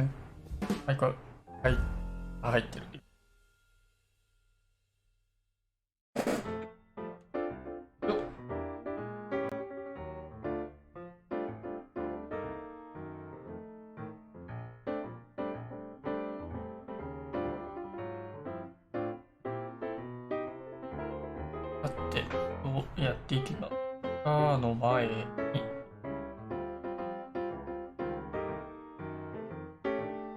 ね。はい、これ、はい、あ、入ってる。よっ、さて、どうやっていけば、の前に、う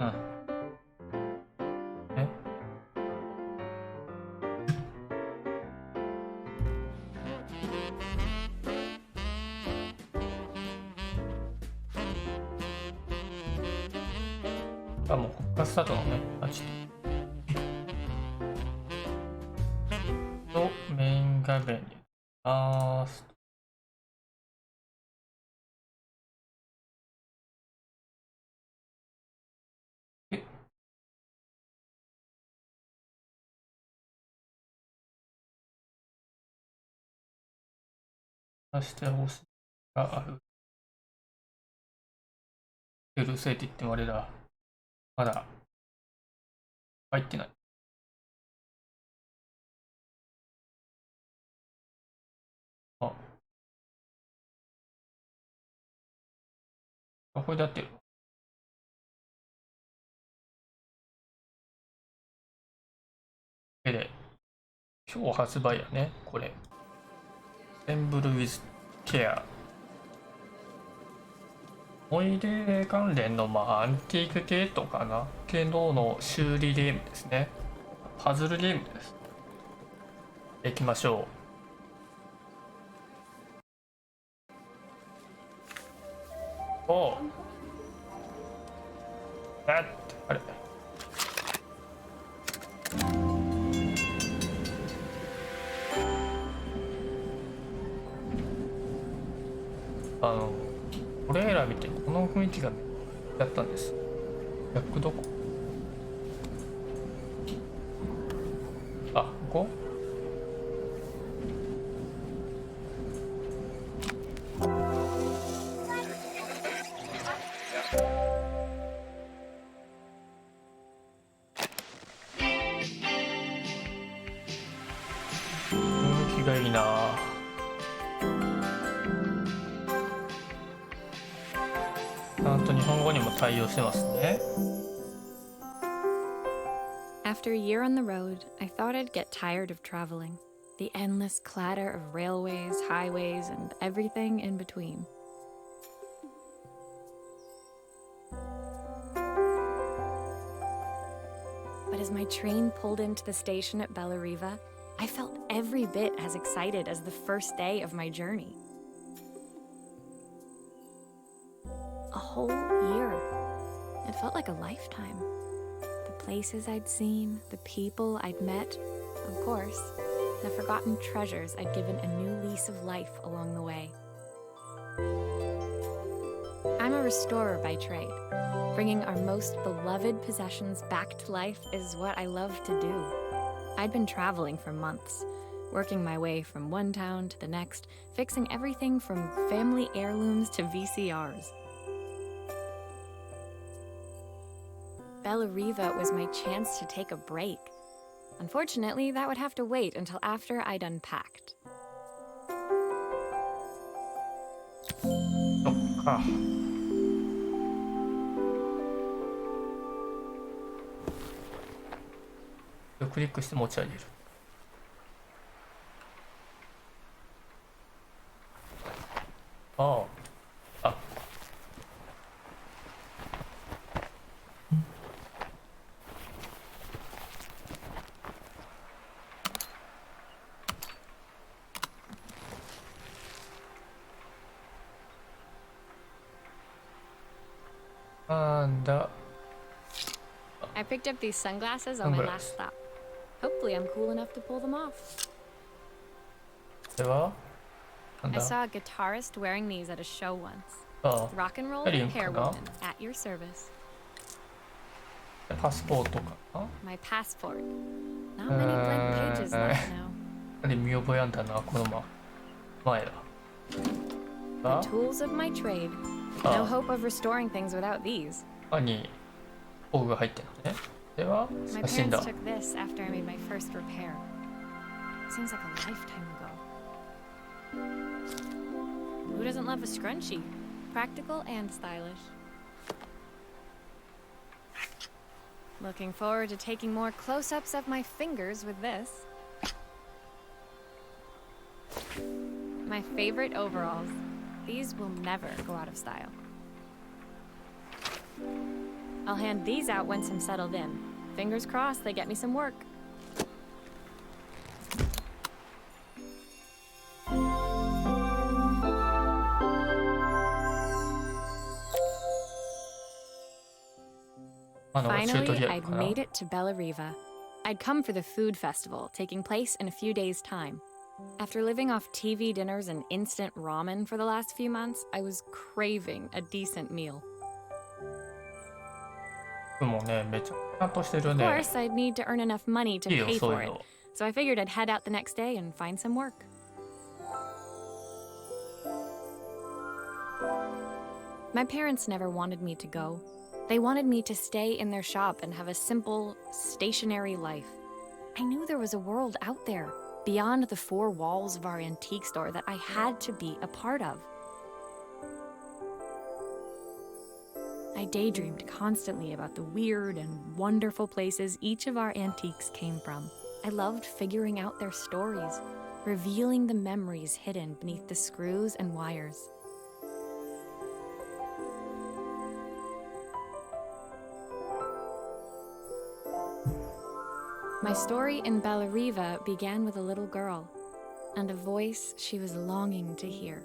ん、ね、あ、もうこっからスタートのね、あ、ちょっと、メイン画面に、あー、え、出してほしいがある。うるせえって言ってもあれだ。まだ入ってない。あ、あ、これで合ってる。で、今日発売やね、これ。エンブルウィズケア。思い出関連の、アンティーク系とかな系の修理ゲームですね。パズルゲームです。いきましょう。おう、あれ。トレーラー見て、この雰囲気がやったんです。逆どこ？あ、ここ？雰囲気がいいな。ちゃんと日本語にも対応してますね。After a year on the road, I thought I'd get tired of traveling. The endless clatter of railways, highways, and everything in between. But as my train pulled into the station at Bellariva, I felt every bit as excited as the first day of my journey. A whole year. It felt like a lifetime. The places I'd seen, the people I'd met, of course, the forgotten treasures I'd given a new lease of life along the way. I'm a restorer by trade. Bringing our most beloved possessions back to life is what I love to do. I'd been traveling for months, working my way from one town to the next, fixing everything from family heirlooms to VCRs. Bellariva was my chance to take a break. Unfortunately, that would have to wait until after I'd unpacked. そっか。クリックして持ち上げる。ああ。あ、なんだ。I picked up these sunglasses on my last stop. Hopefully I'm cool enough to pull them off. これはなん I だ。 saw a guitarist wearing these at a show once. あ Rock and roll あ、リンクか repair な。 woman at your service. パスポートかな。 My passport. Not many blank pages left now. 見覚えあんだな、この前だ。 The tools of my trade. No hope of restoring things without these. に工具が入ってるのね。では My 写真 parents だ。 took this after I made my first repair. Seems like a lifetime ago. Who doesn't love a scrunchie? Practical and stylish. Looking forward to taking more close-ups of my fingers with this. My favorite overalls. These will never go out of style. I'll hand these out once I'm settled in. Fingers crossed they get me some work. チュート Finally, リアル I'd かな。 made it to Bellariva. I'd come for the food festival, taking place in a few days' time. After living off TV dinners and instant ramen for the last few months, I was craving a decent meal. もうね、めちゃくちゃとしてる Of ね。 course, I'd need to earn enough money to いいよ、 pay そう for いう it, の。 so I figured I'd head out the next day and find some work. My parents never wanted me to go. They wanted me to stay in their shop and have a simple, stationary life. I knew there was a world out there, beyond the four walls of our antique store, that I had to be a part of. I daydreamed constantly about the weird and wonderful places each of our antiques came from. I loved figuring out their stories, revealing the memories hidden beneath the screws and wires. My story in Bellariva began with a little girl and a voice she was longing to hear.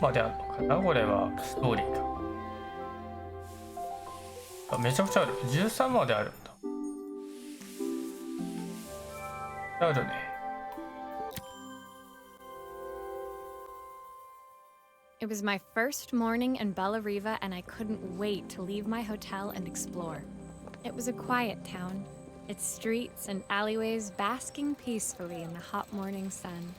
まであるのかな、これはストーリーか。あ、めちゃくちゃある。13まであるんだ。あるね。 It was my first morning in Bellariva, and I couldn't wait to leave my hotel and explore. It was a quiet town, its streets and alleyways basking peacefully in the hot morning sun.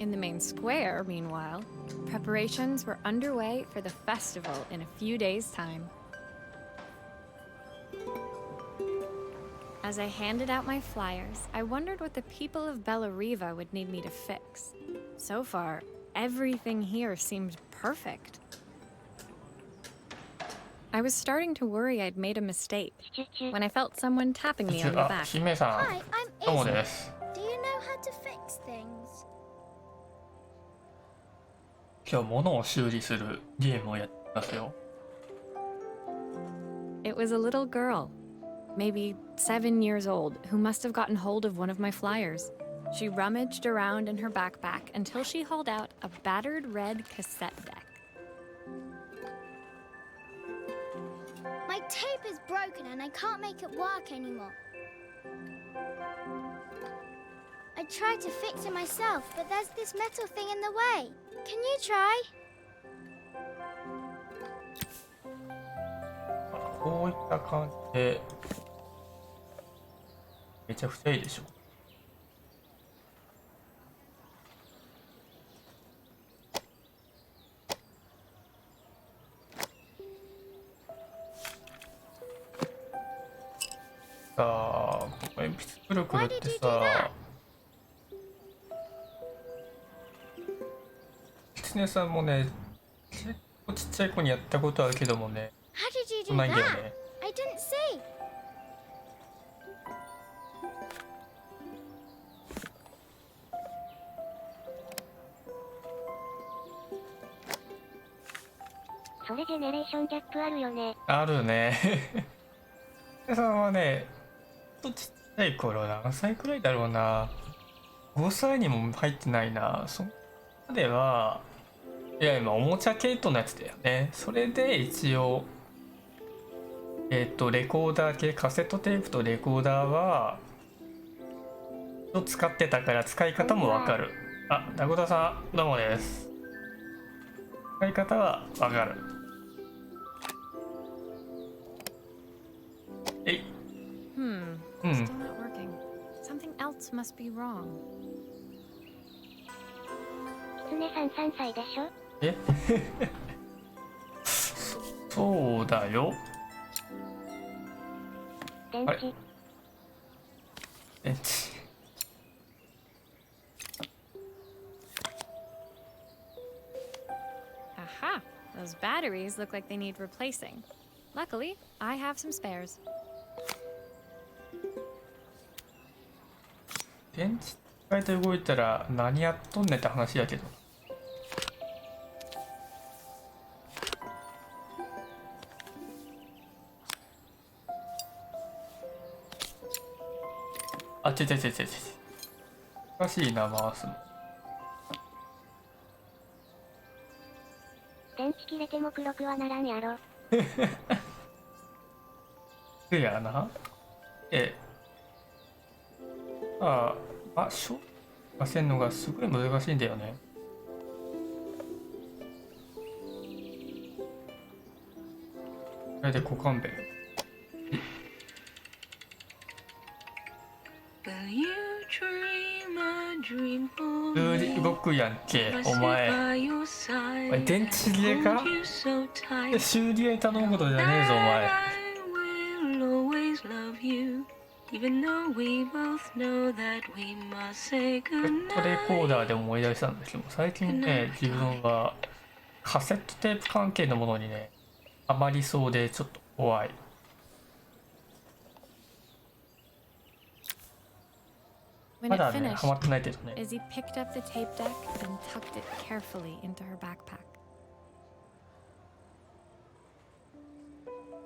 In the main square, meanwhile, preparations were underway for the festival in a few days' time. As I handed out my flyers, I wondered what the people of Bellariva would need me to fix. So far, everything here seemed perfect. I was starting to worry I'd made a mistake when I felt someone tapping me on the あ、 back. 姫さ Hi, ん。 I'm どうも Izzy. です。 Do you know how to fix things? 今日物を修理するゲームをやってますよ。 It was a little girl, maybe 7 years old, who must have gotten hold of one of my flyers. She rummaged around in her backpack until she hauled out a battered red cassette deck. My tape is broken and I can't make it work anymore. I tried to fix it myself, but there's this metal thing in the way. Can you try? こういった感じでめちゃくちゃいいでしょ。さあ、鉛筆くるくるってさ、キツネさんもね、結構ちっちゃい子にやったことあるけどもね、 How did you そ do んないんだよ that? ね。 I didn't see. .あるね。キツネさんはね、ほんとちっちゃい頃何歳くらいだろうな。5歳にも入ってないな。そこまでは、いや今おもちゃ系統のやつだよね。それで一応レコーダー系、カセットテープとレコーダーは使ってたから使い方もわかる。あ、ダコタさんどうもです。使い方はわかる。えい。Still not working. Something else must be wrong. 狐さん3歳でしょ？えそうだよ。電池。電池。Aha! Those batteries look like they need replacing. Luckily, I have some spares. 電池使えて動いたら何やっとんねんって話やけど。あ、違う違う違う違う違う。おかしいな、回すの。電池切れても黒くはならんやろ。せやな。ああ、消化せんのがすごい難しいんだよね。これで股間弁。普通に動くやんけ、お前。お前電池切れか？修理屋に頼むことじゃねえぞ、お前。ヘッドレコーダーで思い出したんですけど、最近ね、自分はカセットテープ関係のものにね、ハマりそうでちょっと怖い。When ま it だね、 finished, ハマってないけどね。 Izzy picked up the tape deck and tucked it carefully into her backpack.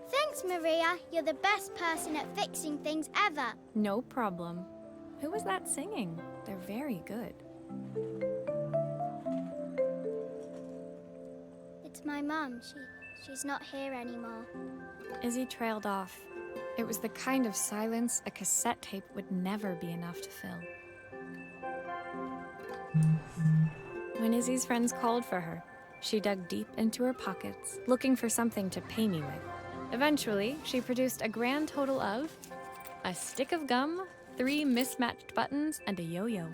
Thanks, Maria. You're the best person at fixing things ever. No problem. Who was that singing? They're very good. It's my mum. She's not here anymore. Izzy trailed off. It was the kind of silence a cassette tape would never be enough to fill. When Izzy's friends called for her, she dug deep into her pockets, looking for something to pay me with. Eventually, she produced a grand total of a stick of gum, 3 mismatched buttons, and a yo-yo.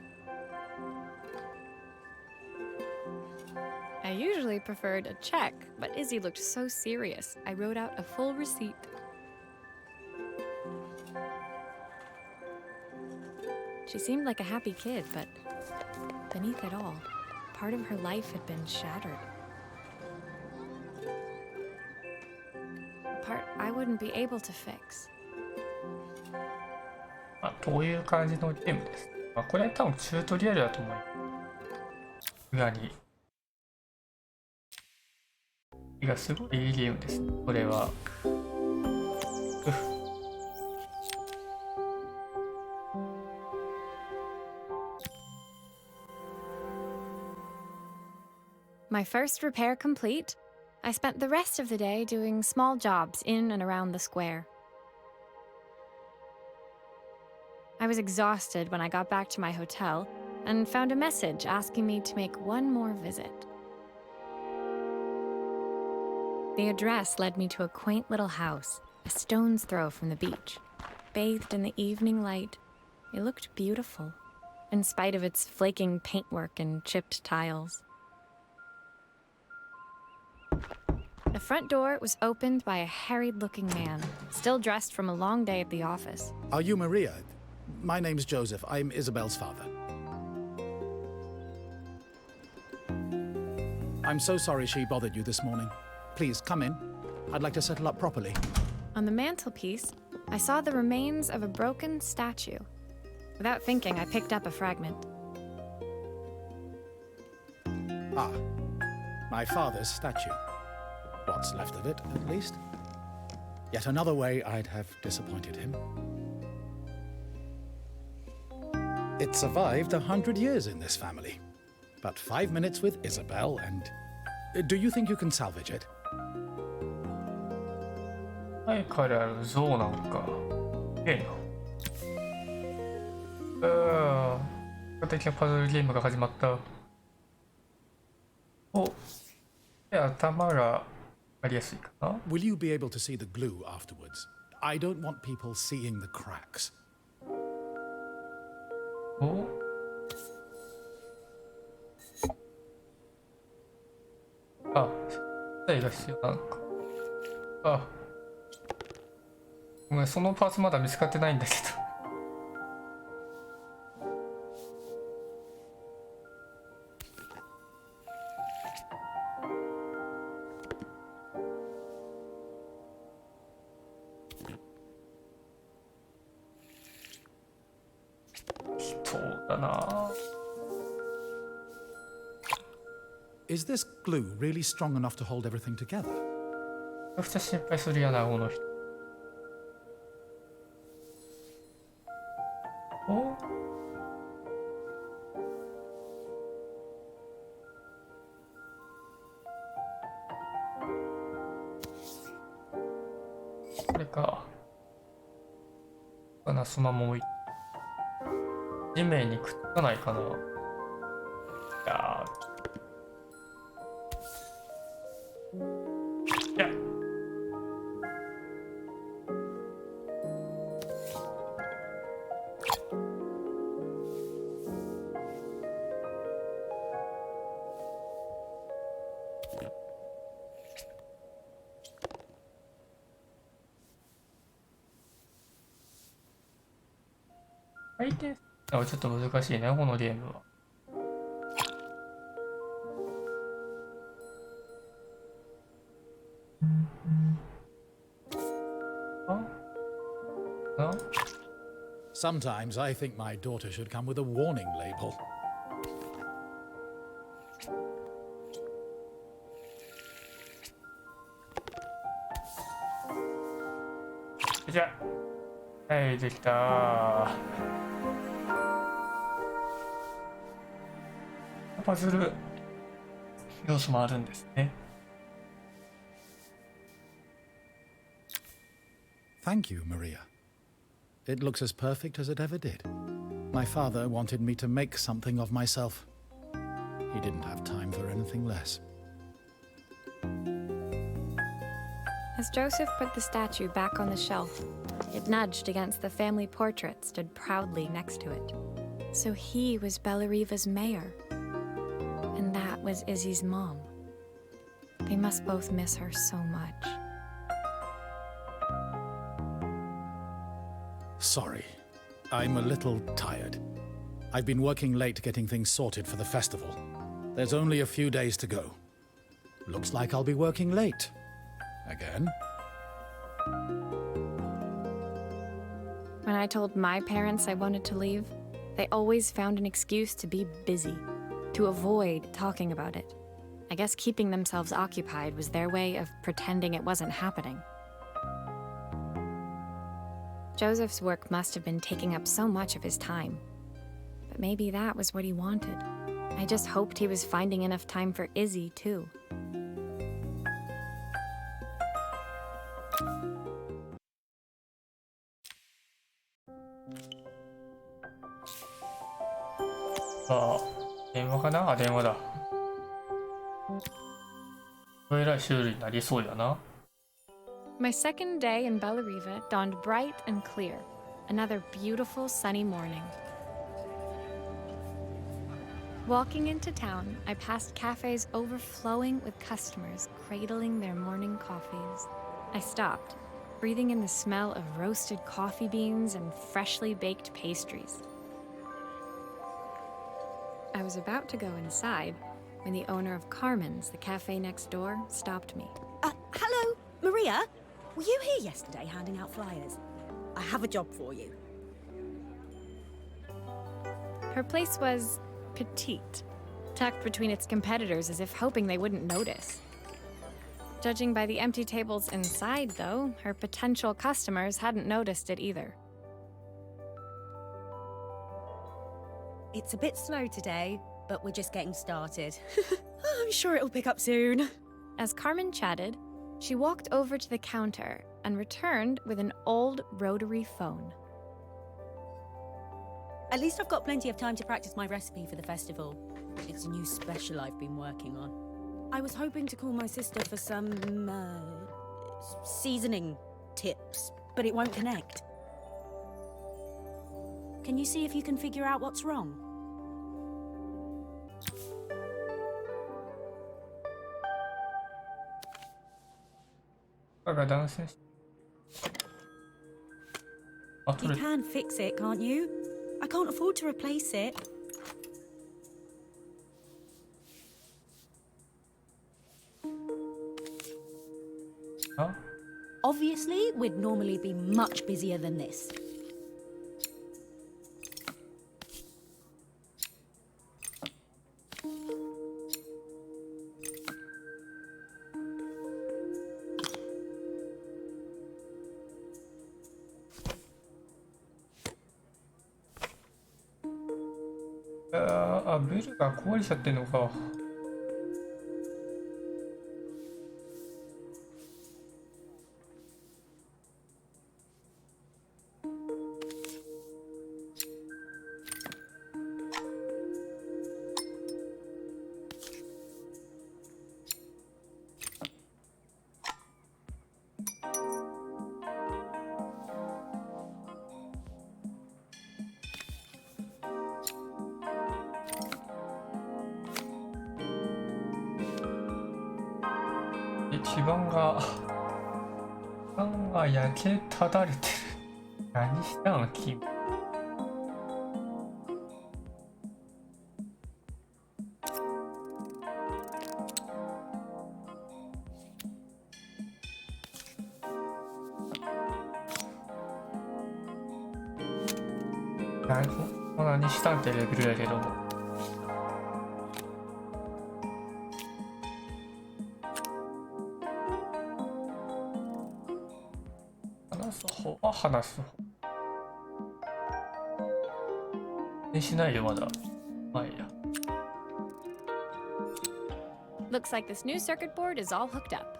I usually preferred a check, but Izzy looked so serious, I wrote out a full receipt. She seemed like a happy kid, but beneath it all, part of her life had been shattered. A part I wouldn't be able to fix. こういう感じのゲームです。これは多分チュートリアルだと思うよ。裏に。いや、すごいいいゲームです。これは。My first repair complete, I spent the rest of the day doing small jobs in and around the square. I was exhausted when I got back to my hotel and found a message asking me to make one more visit. The address led me to a quaint little house, a stone's throw from the beach. Bathed in the evening light, it looked beautiful, in spite of its flaking paintwork and chipped tiles. The front door was opened by a harried-looking man, still dressed from a long day at the office. Are you Maria? My name's Joseph. I'm Isabel's father. I'm so sorry she bothered you this morning. Please, come in. I'd like to settle up properly. On the mantelpiece, I saw the remains of a broken statue. Without thinking, I picked up a fragment. Ah, my father's statue. What's left of it, at least. Yet another way I'd have disappointed him. It survived 100 years in this family. But 5 minutes with Isabel and... Do you think you can salvage it? 前からある像なんか。ええな。本格的なパズルゲームが始まった。お、頭がありやすいかな。Will you be able to see the glue afterwards? I don't want people seeing the cracks. おあ、手伝いが必要なのか。あ、ごめん、そのパーツまだ見つかってないんだけど。そうだな。Is this glue really strong enough to hold everything together? めちゃくちゃ心配するよな、この人。おこれか。そのまま置いて。地面にくっつかないかな。いやー。いや。回転あ、ちょっと難しいね、このゲームは。あ Sometimes I think my daughter should come with a warning label. じゃあ、はい、できた。パズル要素もあるんですね。Thank you, Maria. It looks as perfect as it ever did. My father wanted me to make something of myself. He didn't have time for anything less. As Joseph put the statue back on the shelf, it nudged against the family portrait stood proudly next to it. So he was Bellariva's mayor. And that was Izzy's mom. They must both miss her so much. Sorry, I'm a little tired. I've been working late getting things sorted for the festival. There's only a few days to go. Looks like I'll be working late. Again? When I told my parents I wanted to leave, they always found an excuse to be busy, to avoid talking about it. I guess keeping themselves occupied was their way of pretending it wasn't happening. Joseph's work must have been taking up so much of his time. But maybe that was what he wanted. I just hoped he was finding enough time for Izzy, too.あ、電話かなあ、電話だ。えらい修理になりそうやな。My second day in Bellariva dawned bright and clear. Another beautiful sunny morning. Walking into town, I passed cafes overflowing with customers cradling their morning coffees. I stopped, breathing in the smell of roasted coffee beans and freshly baked pastries. I was about to go inside when the owner of Carmen's, the cafe next door, stopped me. Hello, Maria? Were you here yesterday handing out flyers? I have a job for you. Her place was petite, tucked between its competitors as if hoping they wouldn't notice. Judging by the empty tables inside, though, her potential customers hadn't noticed it either. It's a bit slow today, but we're just getting started. I'm sure it'll pick up soon. As Carmen chatted, she walked over to the counter and returned with an old rotary phone. At least I've got plenty of time to practice my recipe for the festival. It's a new special I've been working on. I was hoping to call my sister for some, seasoning tips. but it won't connect. Can you see if you can figure out what's wrong? You can fix it, can't you? I can't afford to replace it. Huh? Obviously, we'd normally be much busier than this.ベルが壊れちゃってんのか。基板が焼けただれてる。何したん君。何したんってレベルやけども。話す方しないよまだ。まあいいや。Looks like this new circuit board is all hooked up.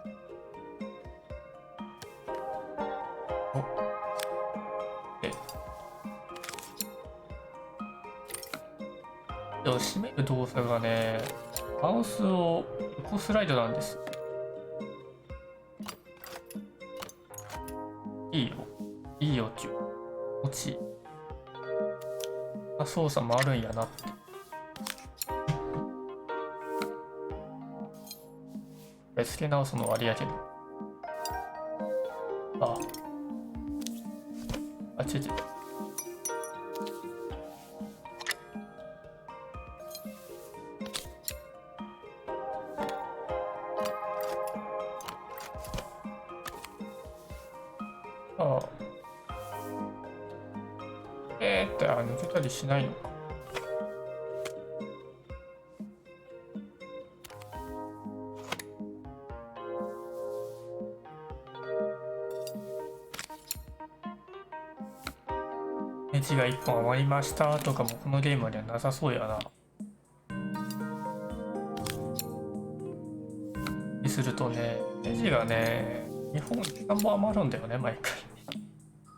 閉める動作がね、マウスを横スライドなんです。いいよっていう落ち操作もあるんやなって。付け直すのはありやけど。違う。抜けたりしないのか。ネジが1本余りましたとかもこのゲームにはなさそうやな。にするとね、ネジがね、2本3本余るんだよね、毎回。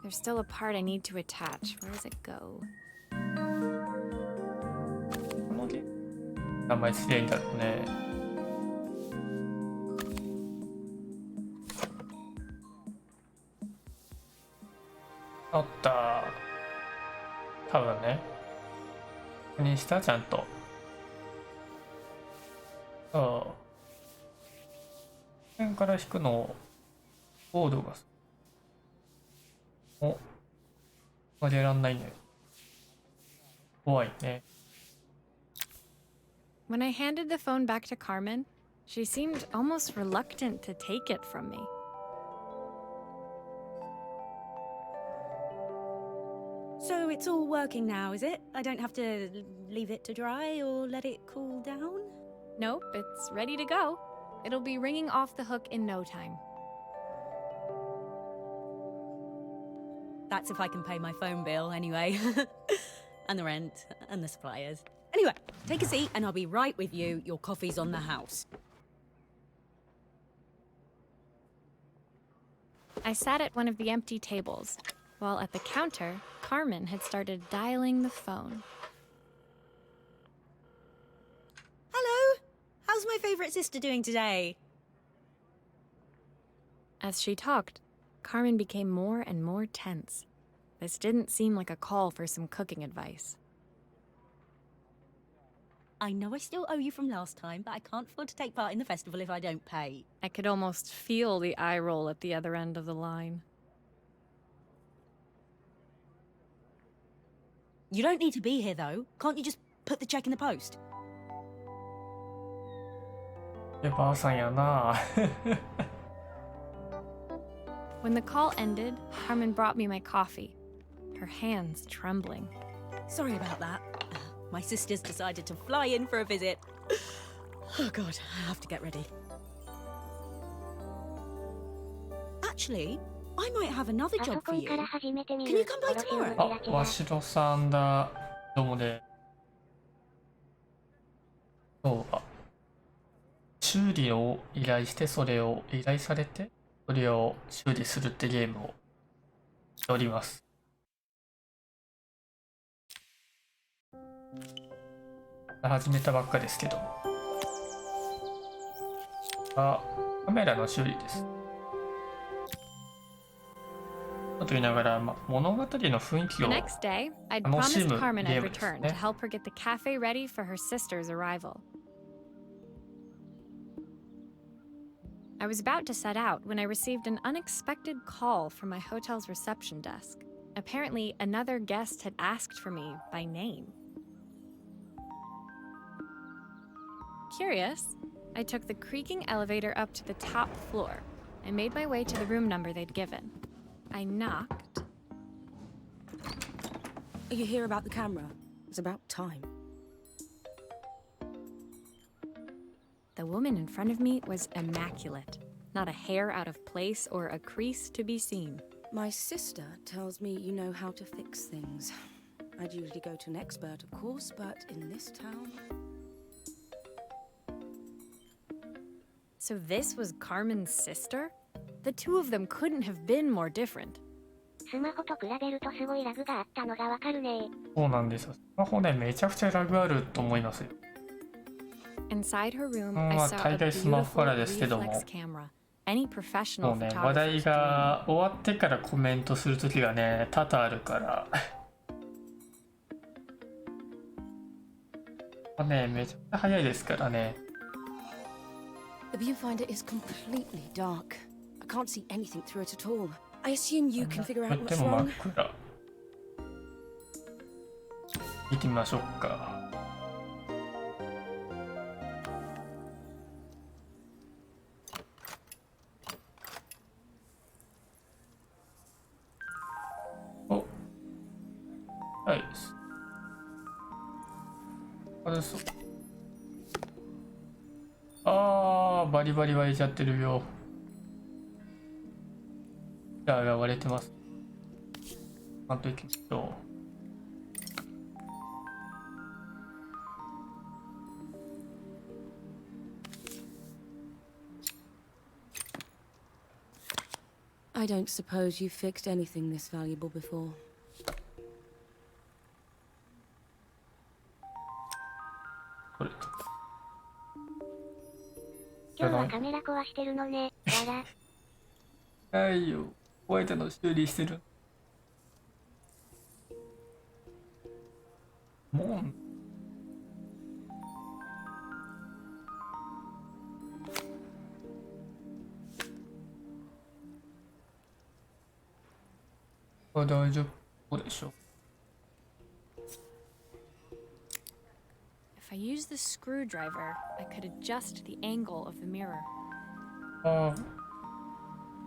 There's still a part I need to attach. Where does it go? このゲーム名前つけんだろうね。あった。多分ね。確認したちゃんと。こ辺から引くのコードが曲げらんないね。怖いね。When I handed the phone back to Carmen, she seemed almost reluctant to take it from me. So it's all working now, is it? I don't have to leave it to dry or let it cool down? Nope, it's ready to go. It'll be ringing off the hook in no time. That's if I can pay my phone bill anyway. And the rent and the suppliers. Anyway, take a seat and I'll be right with you. Your coffee's on the house. I sat at one of the empty tables, while at the counter, Carmen had started dialing the phone. Hello! How's my favourite sister doing today? As she talked, Carmen became more and more tense. This didn't seem like a call for some cooking advice. I know I still owe you from last time, but I can't afford to take part in the festival if I don't pay. I could almost feel the eye roll at the other end of the line. You don't need to be here, though. Can't you just put the check in the post? ばあさんやな。 When the call ended, Carmen brought me my coffee, her hands trembling. Sorry about that. My sister's decided to fly in for a visit. Oh god, I have to get ready. Actually, I might have another パソ job コ for ン you. から始めてみ Can る。 you come by 殺しの tomorrow? 開きあ、わしろさんだ。どうもね。今日は修理を依頼して、それを依頼されて、それを修理するってゲームをしております。始めたばっかですけども。あ、カメラの修理です。と言いながら、物語の雰囲気 The を next day, I'd 楽し promised む Carmen ゲ I'd ームです return to ね。 help her get the cafe ready for her sister's arrival. I was about to set out when I received an unexpected call from my hotel's reception desk. Apparently, another guest had asked for me by name. Curious, I took the creaking elevator up to the top floor and made my way to the room number they'd given. I knocked. Are you here about the camera? It's about time. The woman in front of me was immaculate. Not a hair out of place or a crease to be seen. My sister tells me you know how to fix things. I'd usually go to an expert, of course, but in this town... So this was Carmen's sister? The two of them couldn't have been more different. スマホと比べるとすごいラグがあったのがわかるね。そうなんですよ。スマホね、めちゃくちゃラグあると思いますよ。 Inside her room, ま I あ saw 大 a 概スマホか beautiful らですけども、 reflex camera. Any も professional うね、話題 photographer's dream. が終わってからコメントするときがね、多々あるから。まあね、めちゃくちゃ早いですからね。The viewfinder is completely dark. I can't see anything through it at all. I assume you can figure と out って what's も真っ wrong. 暗。見てみましょうか。お、はい。あれそう。あー、バリバリ割れちゃってるよ。シャーが割れてます。ちゃんといきましょう。I don't suppose you've fixed anything this valuable before. これ。今日はカメラ壊してるのね。わら。はいよ。ホワイトの修理してる。もん。大丈夫でしょう。If I use the screwdriver, I could adjust the angle of the mirror. ああ。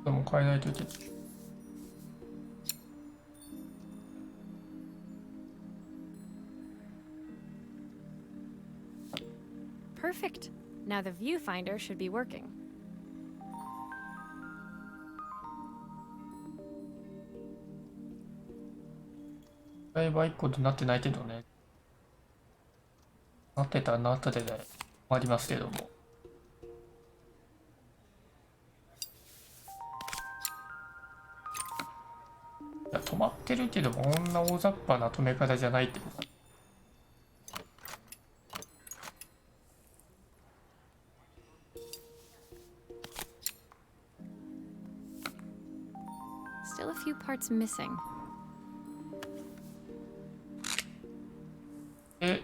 でも変えないといけない。Perfect. Now the viewfinder should be working. だいぶ1個となってないけどね。なってたらなったでありますけども。いや止まってるけども、こんな大雑把な止め方じゃないってこと。Still a few parts missing. え、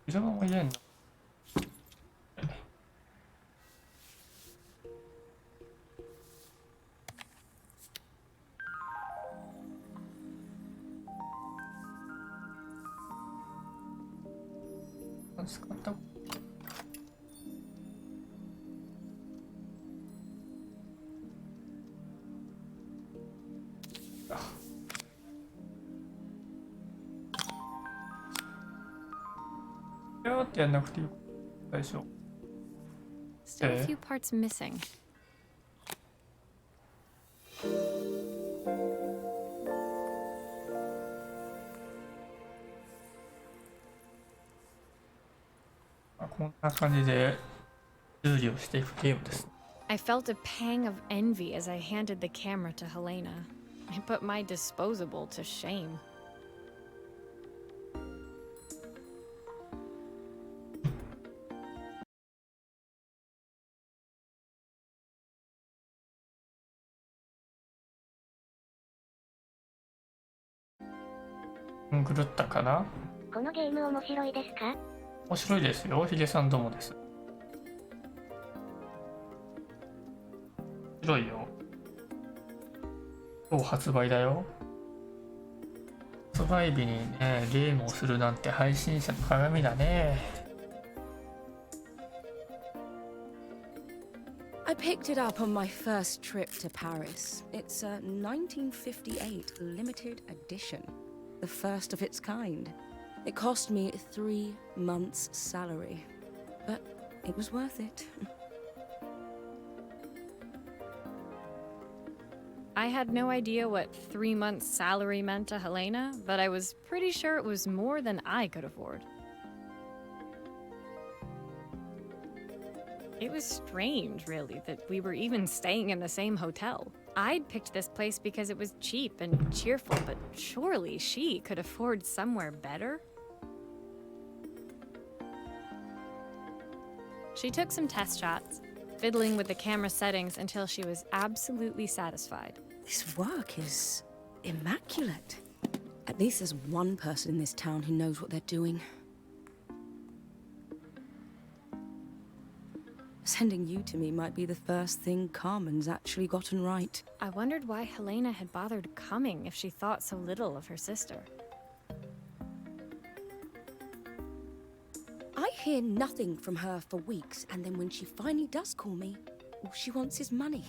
入れ物も入れんの？使った。ピャーってやんなくていい最初。Still a few parts missing. こんな感じで修理をしていくゲームです。I felt a pang of envy as I handed the camera to Helena. I put my disposable to shame.「狂ったかな？このゲーム面白いですか？面白いですよ。ヒゲさんどうもです。面白いよ。今日発売だよ。発売日にね、ゲームをするなんて配信者の鏡だね。I picked it up on my first trip to Paris. It's a 1958 limited edition, the first of its kind. It cost me 3 months' salary, but it was worth it. I had no idea what 3 months' salary meant to Helena, but I was pretty sure it was more than I could afford. It was strange, really, that we were even staying in the same hotel. I'd picked this place because it was cheap and cheerful, but surely she could afford somewhere better? She took some test shots, fiddling with the camera settings until she was absolutely satisfied. This work is immaculate. At least there's one person in this town who knows what they're doing. Sending you to me might be the first thing Carmen's actually gotten right. I wondered why Helena had bothered coming if she thought so little of her sister. I hear nothing from her for weeks, and then when she finally does call me, all she wants is money.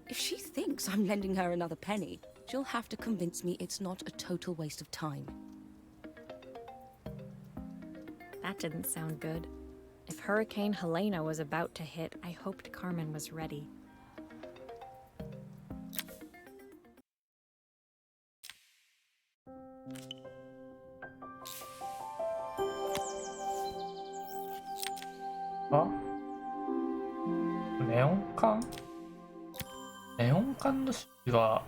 If she thinks I'm lending her another penny, she'll have to convince me it's not a total waste of time. That didn't sound good. If Hurricane Helena was about to hit, I hoped Carmen was ready. Ah? ネオン管？ネオン管の種類は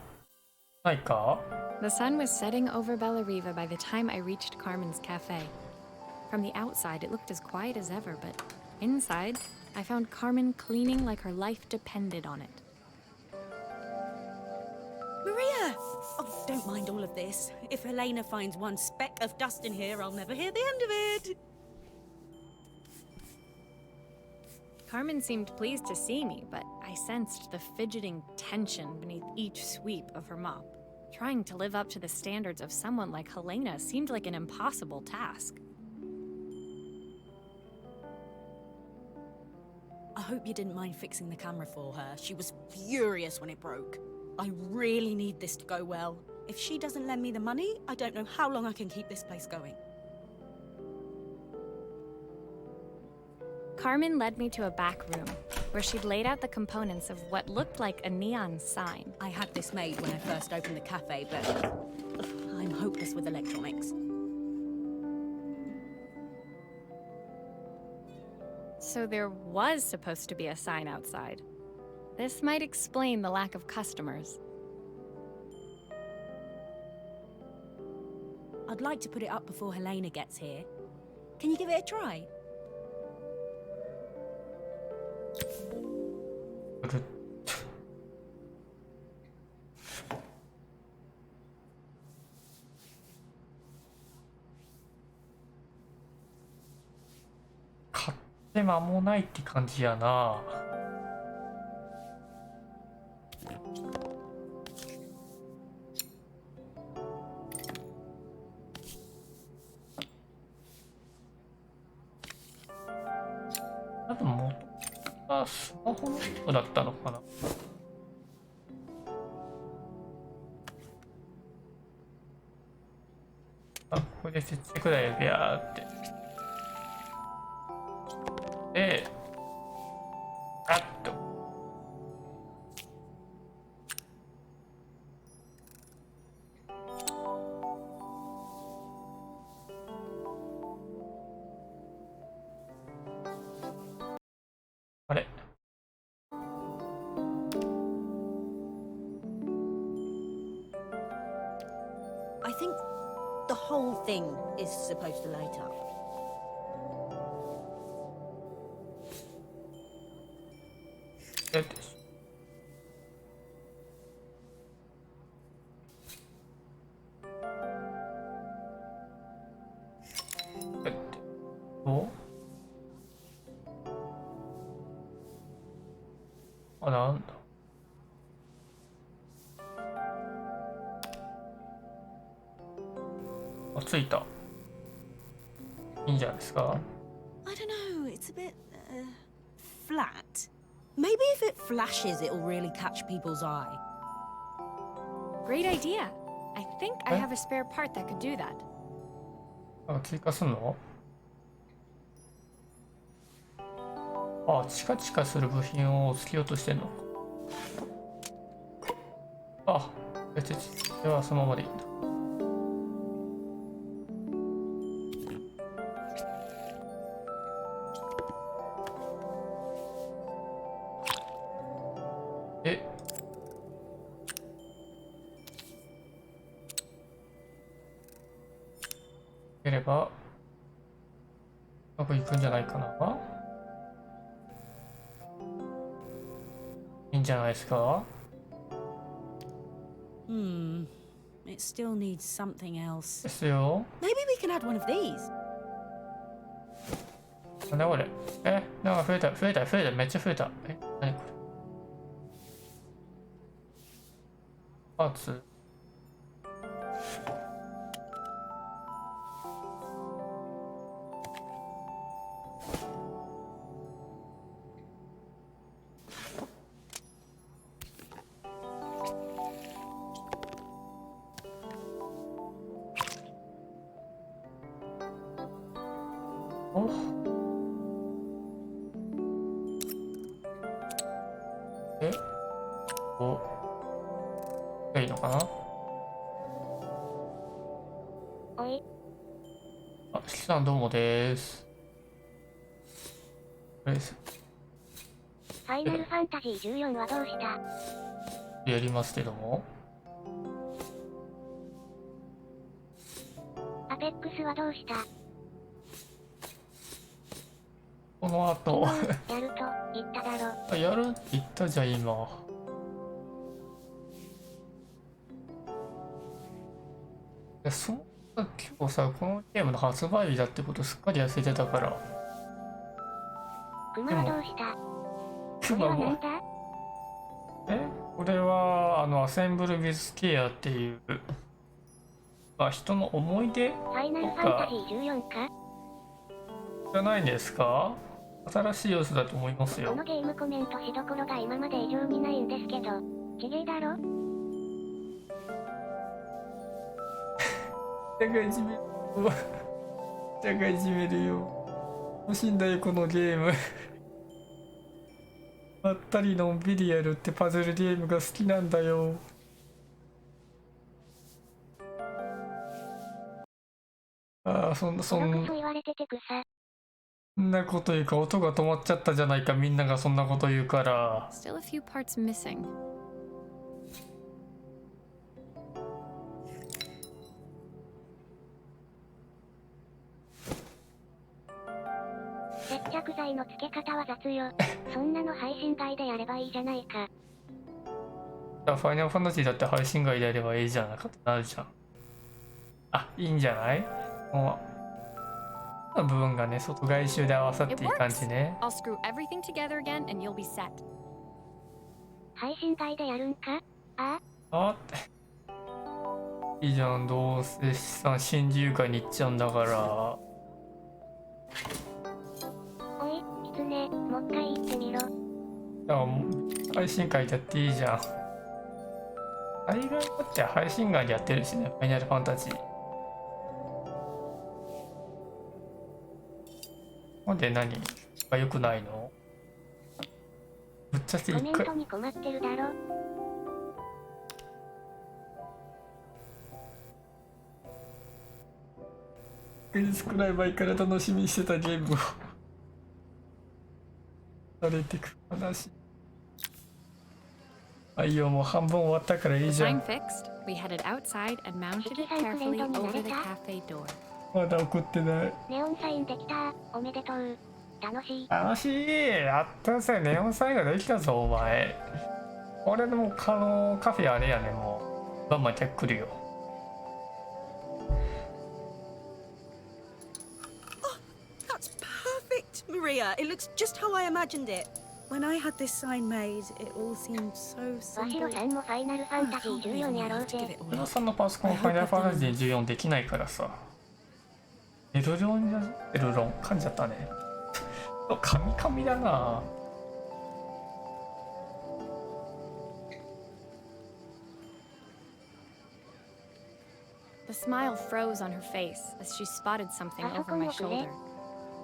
ないか？ The sun was setting over Bellariva by the time I reached Carmen's cafe. From the outside, it looked as quiet as ever, but inside, I found Carmen cleaning like her life depended on it. Maria! Oh, don't mind all of this. If Helena finds one speck of dust in here, I'll never hear the end of it. Carmen seemed pleased to see me, but I sensed the fidgeting tension beneath each sweep of her mop. Trying to live up to the standards of someone like Helena seemed like an impossible task. I hope you didn't mind fixing the camera for her. She was furious when it broke. I really need this to go well. If she doesn't lend me the money, I don't know how long I can keep this place going. Carmen led me to a back room, where she'd laid out the components of what looked like a neon sign. I had this made when I first opened the cafe, but I'm hopeless with electronics. So there was supposed to be a sign outside. This might explain the lack of customers. I'd like to put it up before Helena gets here. Can you give it a try? で間もないって感じやな。多分元がスマホの人だったのかな。あ、これで設置くらいビャーって。で、あっと。あれ、 I think the whole thing is supposed to light up. やってやってお、あ、なんだ。あ、ついた。いいんじゃないですか。 I don't know, it's a bit flat. Maybe if it flashes, it'll really catch people's eye. Great idea. I think I Eh? have a spare part that could do that. あ、追加すんの？あ、チカチカする部品をつけようとしてんの。あ、ではそのままでいいんだ。え、やればうまくいくんじゃないかな。いいんじゃないですか。It still needs something else. ですよ。 Maybe we can add one of these. なんだこれ。え、なんか増えた、めっちゃ増えた。え、なにこれ。パーツ。お、え、お、いいのかな。おい、あ、しきさんどうもです。これです。ファイナルファンタジー14はどうした？やりますけども。アペックスはどうした？この後やると言っただろ。あ、やるって言ったじゃん今。いや、そんな今日さ、このゲームの発売日だってことすっかり忘れてたから。クマはどうした？クマも、これはなんだ？これはアセンブル・ウィズ・ケアっていう、あ、人の思い出ファイナルファンタジー14か？じゃないんですか。新しい要素だと思いますよ。このゲームコメントしどころが今まで以上にないんですけど、綺麗だろ？じゃがいじめるよ。じゃがいじめるよ。楽しいんだよこのゲーム。まったりのんびりやるってパズルゲームが好きなんだよ。ああ、そんそ言われててくさ。なこと言うか、音が止まっちゃったじゃないか、みんながそんなこと言うから。 Still a few parts missing. 接着剤の付け方は雑よ。そんなの配信外でやればいいじゃないか。ファイナルファンタジーだって配信外でやればいいじゃなかってなるじゃん。あ、いいんじゃない。もの部分がね、外外周で合わさって It いい感 works. じね。 I'll screw everything together again and you'll be set. 配信外でやるんか？ああって。いいじゃん、どうせさ、新自由会に行っちゃうんだから。おい、キツネ、もう一回言ってみろ。もう配信会でやっていいじゃん。大概だって配信外でやってるしね、ファイナルファンタジー。なんで何が良くないの？ぶっちゃけコ一回メントに困ってるだろ。いつくらい前から楽しみにしてたゲームをされてく話。いよ、もう半分終わったからいいじゃ Sign ん。 fixed. We headed outside and mounted it carefully over the cafe door. まだ送ってない。ネオンサインできた。おめでとう。楽しい。楽しい。やったぜ、ネオンサインができたぞお前。俺でもカフェあれやね、もうバンバン行ってくるよ。That's perfect, Maria. It looks just how I imagined it. When I had this sign made, it all seemed so わしろ simple. さんもファイナルファンタジー I can't believe 14 I やろう had to give ぜ it。all 小田 up. さんのパソコンファイナルファンタジー14できないからさ。エルロンじゃ、エルロン噛んじゃったね。カミカミだな。The smile froze on her face as she spotted something over my shoulder.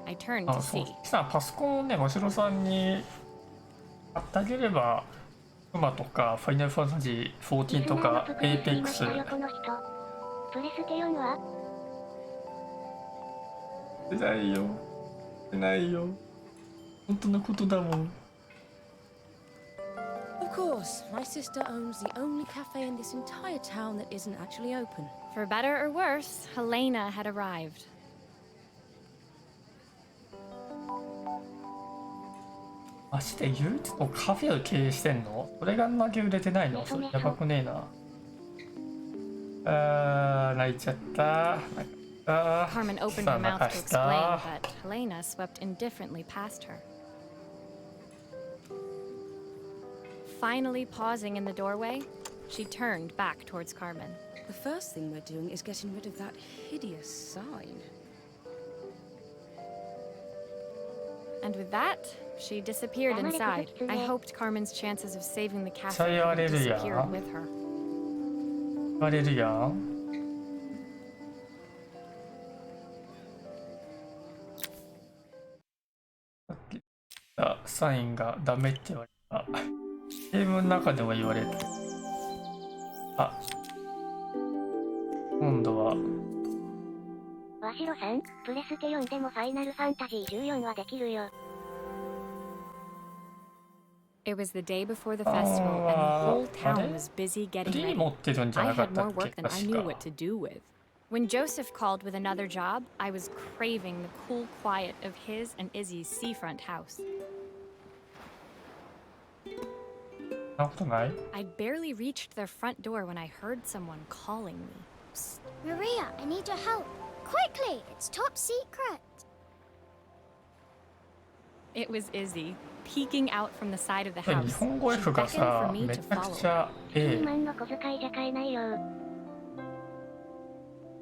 I turned あ、 to そう see. さ、パソコンをね、わしろさんに買ってあげれば、クマとかファイナルファンタジー14とかエーペックス。よこの人。プレステ4は出ないよ。出ないよ。本当のことだもん。Of course, my sister owns the only cafe in this entire town that isn't actually open. For better or worse, Helena had arrived. マジで唯一のカフェを経営してんの？それがあんだけ売れてないの？それやばくねえな。泣いちゃった。泣いちゃった。 Carmen opened さ her あ mouth 泣か to し explain, た。 but Helena swept indifferently past her. Finally pausing in the doorway, she turned back towards Carmen. The first thing we're doing is getting rid of that hideous sign. And with that, she disappeared inside. I hoped Carmen's chances of saving the cafe Say had hallelujah. disappeared with her. 言われるやん。さっき言ったサインがダメって言われた。ゲームの中でも言われて。あ、今度はわしろさん、プレステ4でもファイナルファンタジー14はできるよ。It was the day before the festival, and the whole town was busy getting 3 ready. 持ってるんじゃ I なか had った more っけ work than I 確 knew か。 what to do with. When Joseph called with another job, I was craving the cool quiet of his and Izzy's seafront house. そんなことない？ I'd barely reached their front door when I heard someone calling me. Psst, Maria, I need your help. Quickly, it's top secret. It was Izzy, peeking out from the side of the 日 house. 本語 She F が beckoned さ for me め to ちゃく follow ち her. ゃ10万の小遣いじゃ買えないよ。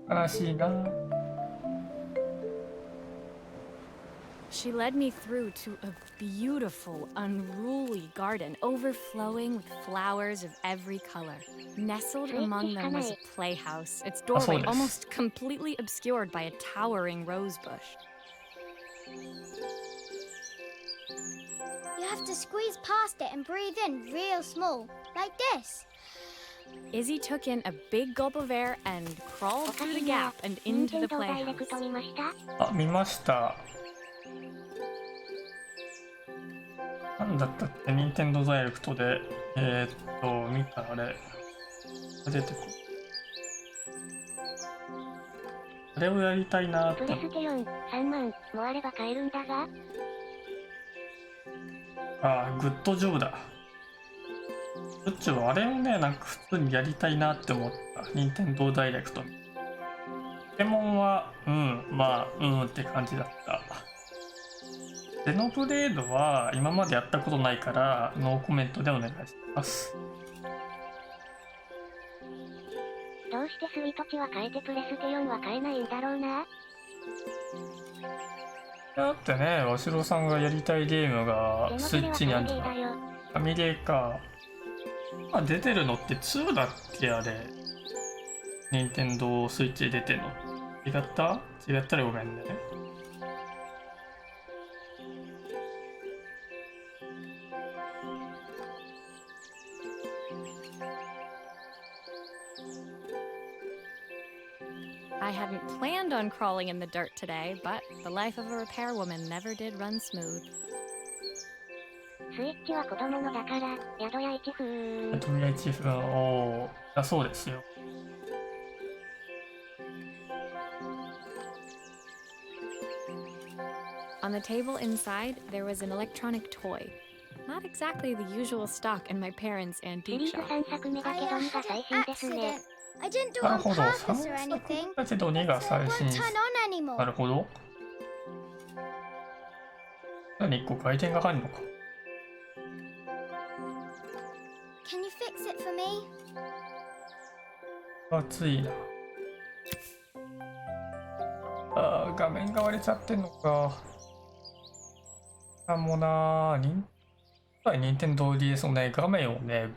悲しいな。 She led me through to a beautiful, unruly garden overflowing with flowers of every color. Nestled among them was a playhouse, its doorway almost completely obscured by a towering rose bush. You have to squeeze past it and breathe in real small, like this. Izzy took in a big gulp of air and お crawled か through し the いな。 gap and 任 into 天 the 堂ダイレク playhouse. ト見ました？あ、見ました。なんだったっけ、任天堂ダイレクトで、見たあれ、出てくる。あれをやりたいなって。プレステ4、3万もあれば買えるんだが。あ、グッドジョブだ。どっちはあれをね、なんか普通にやりたいなって思った。任天堂ダイレクト。ポケモンは、まあ、って感じだった。ゼノブレードは今までやったことないから、ノーコメントでお願いします。どうしてスイートチは変えてプレステ4は変えないんだろうな。だってね、わしろさんがやりたいゲームがスイッチにあるんじゃない？ファミレーか。今出てるのって2だっけあれ。任天堂スイッチで出てんの。違った？違ったらごめんね。I hadn't planned on crawling in the dirt today, but the life of a repairwoman never did run smooth. スイッチは子供のだから、宿屋一風。とりあえずだそうですよ。On the table inside, there was an electronic toy. Not exactly the usual stock in my parents' シリ antique ーズ shop. 3作目だけど2が最新ですね。 I didn't do it なる on ほど。3 purpose or 作 anything. だけど2が So 最 it 新。 won't turn on な anymore. るほど。何1個回転が入るのか。Can you fix it for me? 熱いな。画面が割れちゃってんのか。もうな任天堂 DS のね、画面をね、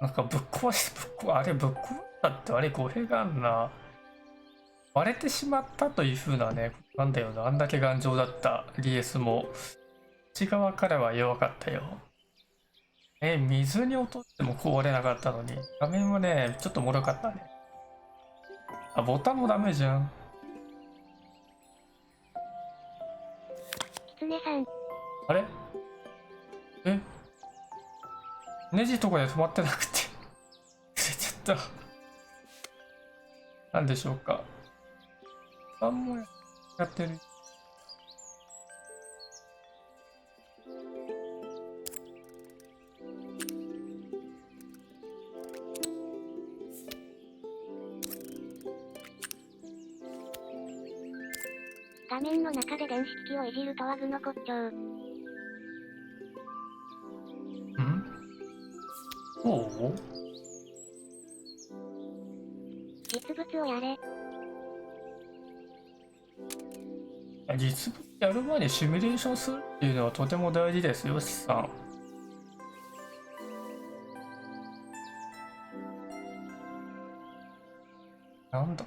なんかぶっ壊して、あれぶっ壊したってあれ語弊があんな。割れてしまったという風なね、なんだよな。あんだけ頑丈だった DS も、内側からは弱かったよ。水に落としても壊れなかったのに、画面はね、ちょっと脆かったね。あ、ボタンもダメじゃん。キツネさん。あれネジとかで止まってなくて忘れちゃった。なんでしょうか。あんもやってる。画面の中で電子機器をいじるとは具の骨頂。そう実物をやれ。実物やる前にシミュレーションするっていうのはとても大事ですよ、しさん。なんだ。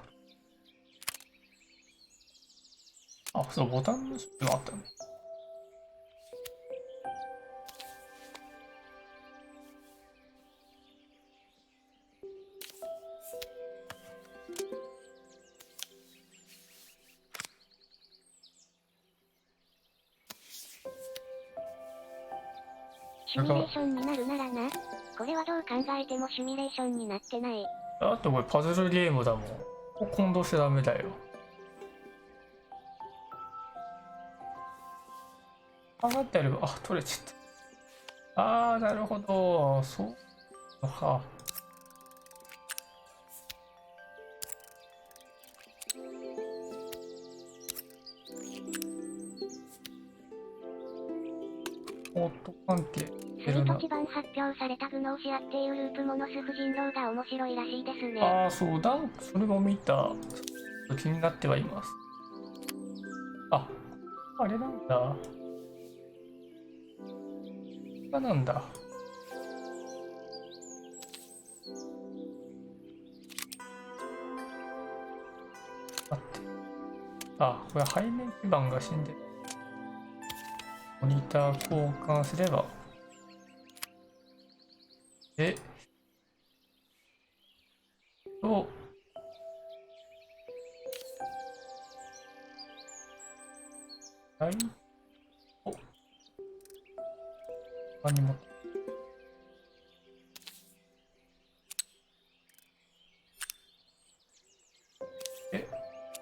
あ、そう、ボタンの種類もあったね。シミュレーションになるならな。これはどう考えてもシミュレーションになってない。だってこれパズルゲームだもん。混同しちゃダメだよ。上がってやれば、あ、取れちゃった。なるほど。そうか。オート関係スイートチ版発表されたグノーシアっていうループモノス婦人狼が面白いらしいですね。そうだ。それも見た。気になってはいます。あれなんだ。なんだ。待って。これ背面基板が死んでる。モニター交換すれば。何も。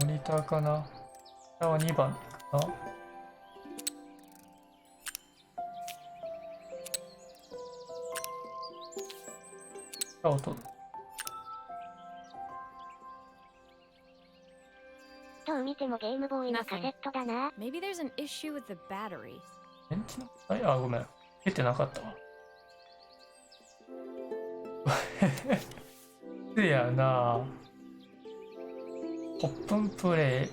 モニターかな。2番かな。音。見てもゲームボーイのカセットだな。Maybe there's an issue with the battery. 電池のあ、ごめん。出てなかったわ。せやな。オープンプレイ、フ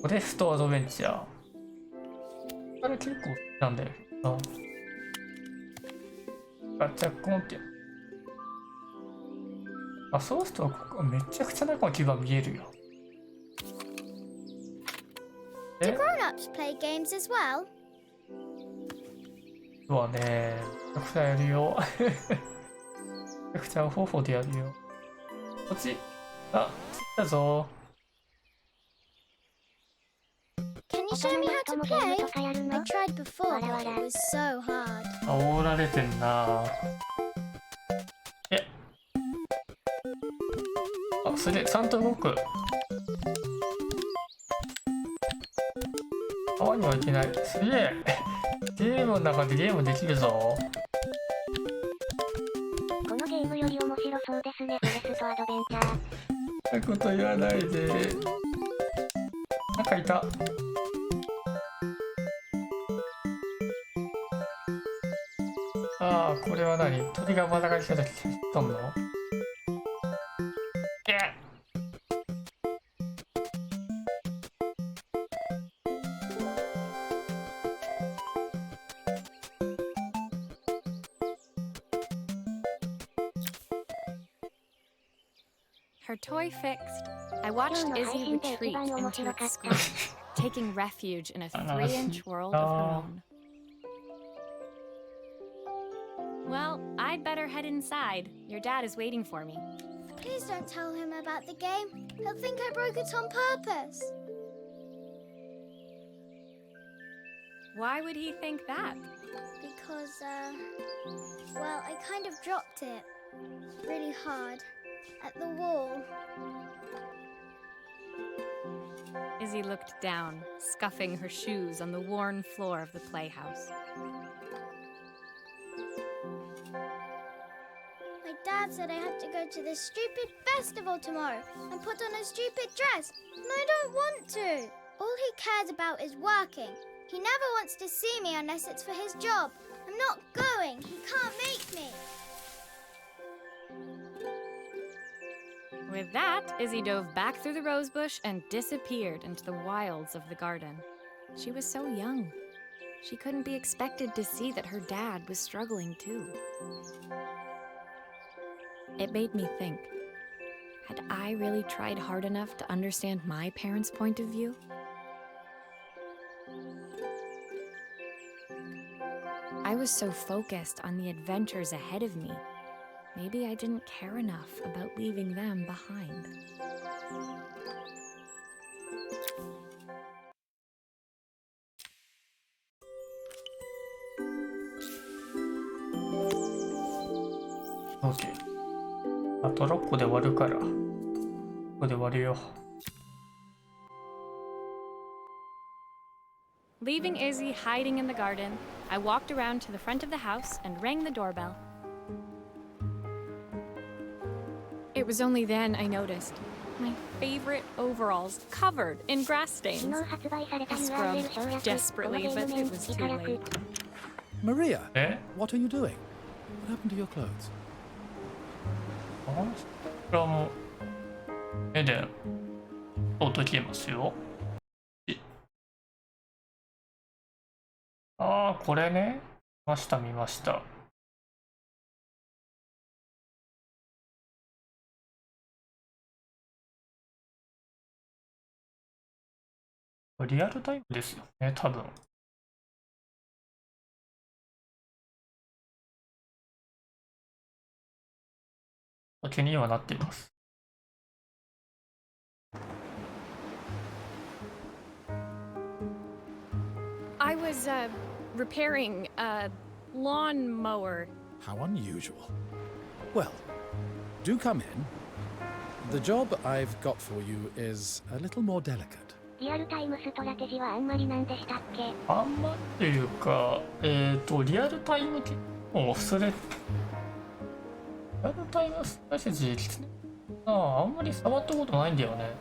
ォレストアドベンチャー。あれ結構好きなんだよな。ガチャコンって。あ、そうするとここめちゃくちゃ中の牙見えるよ。Do grown-ups play games as well? そうはね、めちゃくちゃやるよ。めちゃくちゃ方法でやるよ。こっち、あ、来たぞ。Can you show me how to play? I tried before, but it was so hard. 煽られてんな。あ、それちゃんと動く。川にはいけない。すげえ。ゲームの中でゲームできるぞ。このゲームより面白そうですね、フォレストアドベンチャー。そんなこと言わないで。なんかいた。ああ、これは何？鳥がまだがりした時とんの？Her toy fixed, I watched Izzy retreat into its screen, taking refuge in a 3-inch world of her own. Well, I'd better head inside. Your dad is waiting for me. Please don't tell him about the game. He'll think I broke it on purpose. Why would he think that? Because, well, I kind of dropped it really hard at the wall. Izzy looked down, scuffing her shoes on the worn floor of the playhouse. My dad said I had to go to this stupid festival tomorrow and put on a stupid dress, and I don't want to. All he cares about is working. He never wants to see me unless it's for his job. I'm not going. He can't make me. With that, Izzy dove back through the rosebush and disappeared into the wilds of the garden. She was so young. She couldn't be expected to see that her dad was struggling too. It made me think, had I really tried hard enough to understand my parents' point of view? I was so focused on the adventures ahead of me. Maybe I didn't care enough about leaving them behind. OK。あと6個で終わるから。ここで終わるよ。Leaving Izzy hiding in the garden, I walked around to the front of the house and rang the doorbell. It was only then I noticed my favorite overalls covered in grass stains. I scrubbed desperately, but it was too late. Maria, え what are you doing? What happened to your clothes? こちらもエデンを解けますよ。ああ、これね。見ました、見ました。リアルタイムですよね、多分。気にはなっています。I was repairing a lawnmower. How unusual. Well, do come in. The job I've got for you is a little more delicate. リアルタイムストラテジはあんまりなんでしたっけ？あんまっていうか、リアルタイム機能それ、リアルタイムストラテジーあんまり触ったことないんだよね。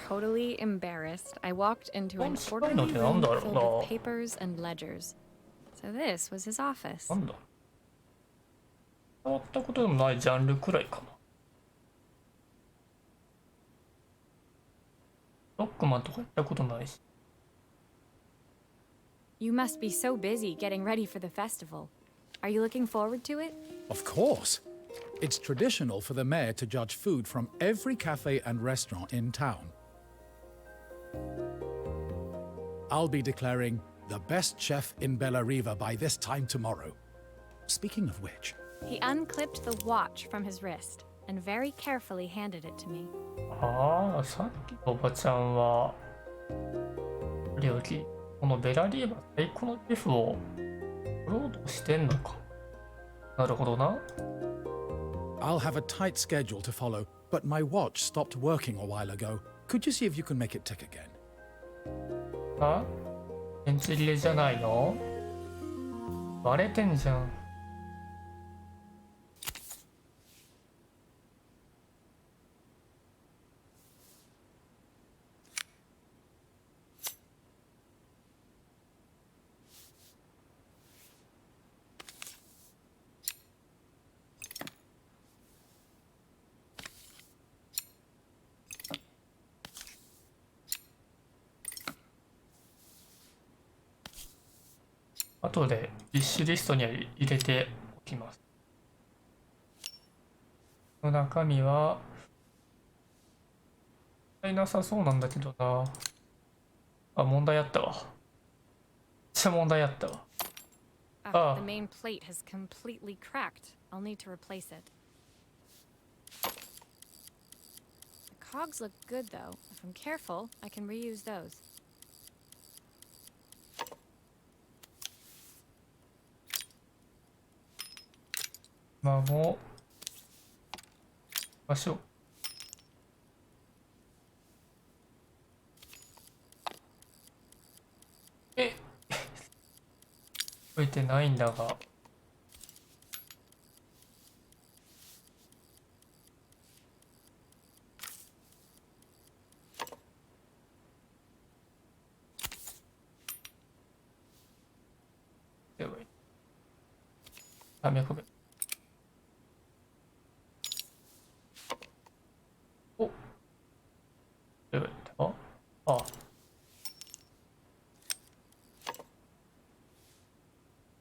totally embarrassed, I walked into an Oh, orderly no, room no, filled no. with papers and ledgers. So this was his office. なんだ、触ったことでもないジャンルくらいかな。ロックマンとか行ったことないし。You must be so busy getting ready for the festival. Are you looking forward to it? Of course. It's traditional for the mayor to judge food from every cafe and restaurant in town. I'll be declaring the best chef in Bella Riva by this time tomorrow. Speaking of which, He unclipped the watch from his wrist and very carefully handed it to me. ああ、さっきのおばちゃんは、料理、このベラリーバ最高のシェフを取ろうとしてんのか。なるほどな。I'll have a tight schedule to follow, but my watch stopped working a while ago. Could you see if you can make it tick again? あ、電池切れじゃないの？割れてんじゃん。後でビッシュリストには入れておきます。の中身はなさそうなんだけどな。あ、問題あったわ。めっちゃ問題あったわ。Ah, the main plate has completely cracked. I'll need to replace it. The cogs look good though. If I'm careful, I can reuse those. まあもう、ましょう。増えてないんだが。やばい。300名。お、やばい。あ、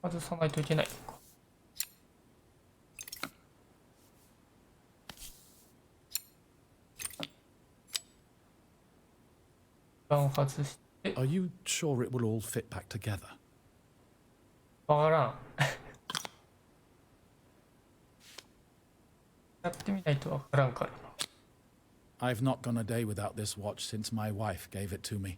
外さないといけないのか。一番外して、Are you sure it will all fit back together? わからん。やってみないとわからんからな。I've not gone a day without this watch since my wife gave it to me.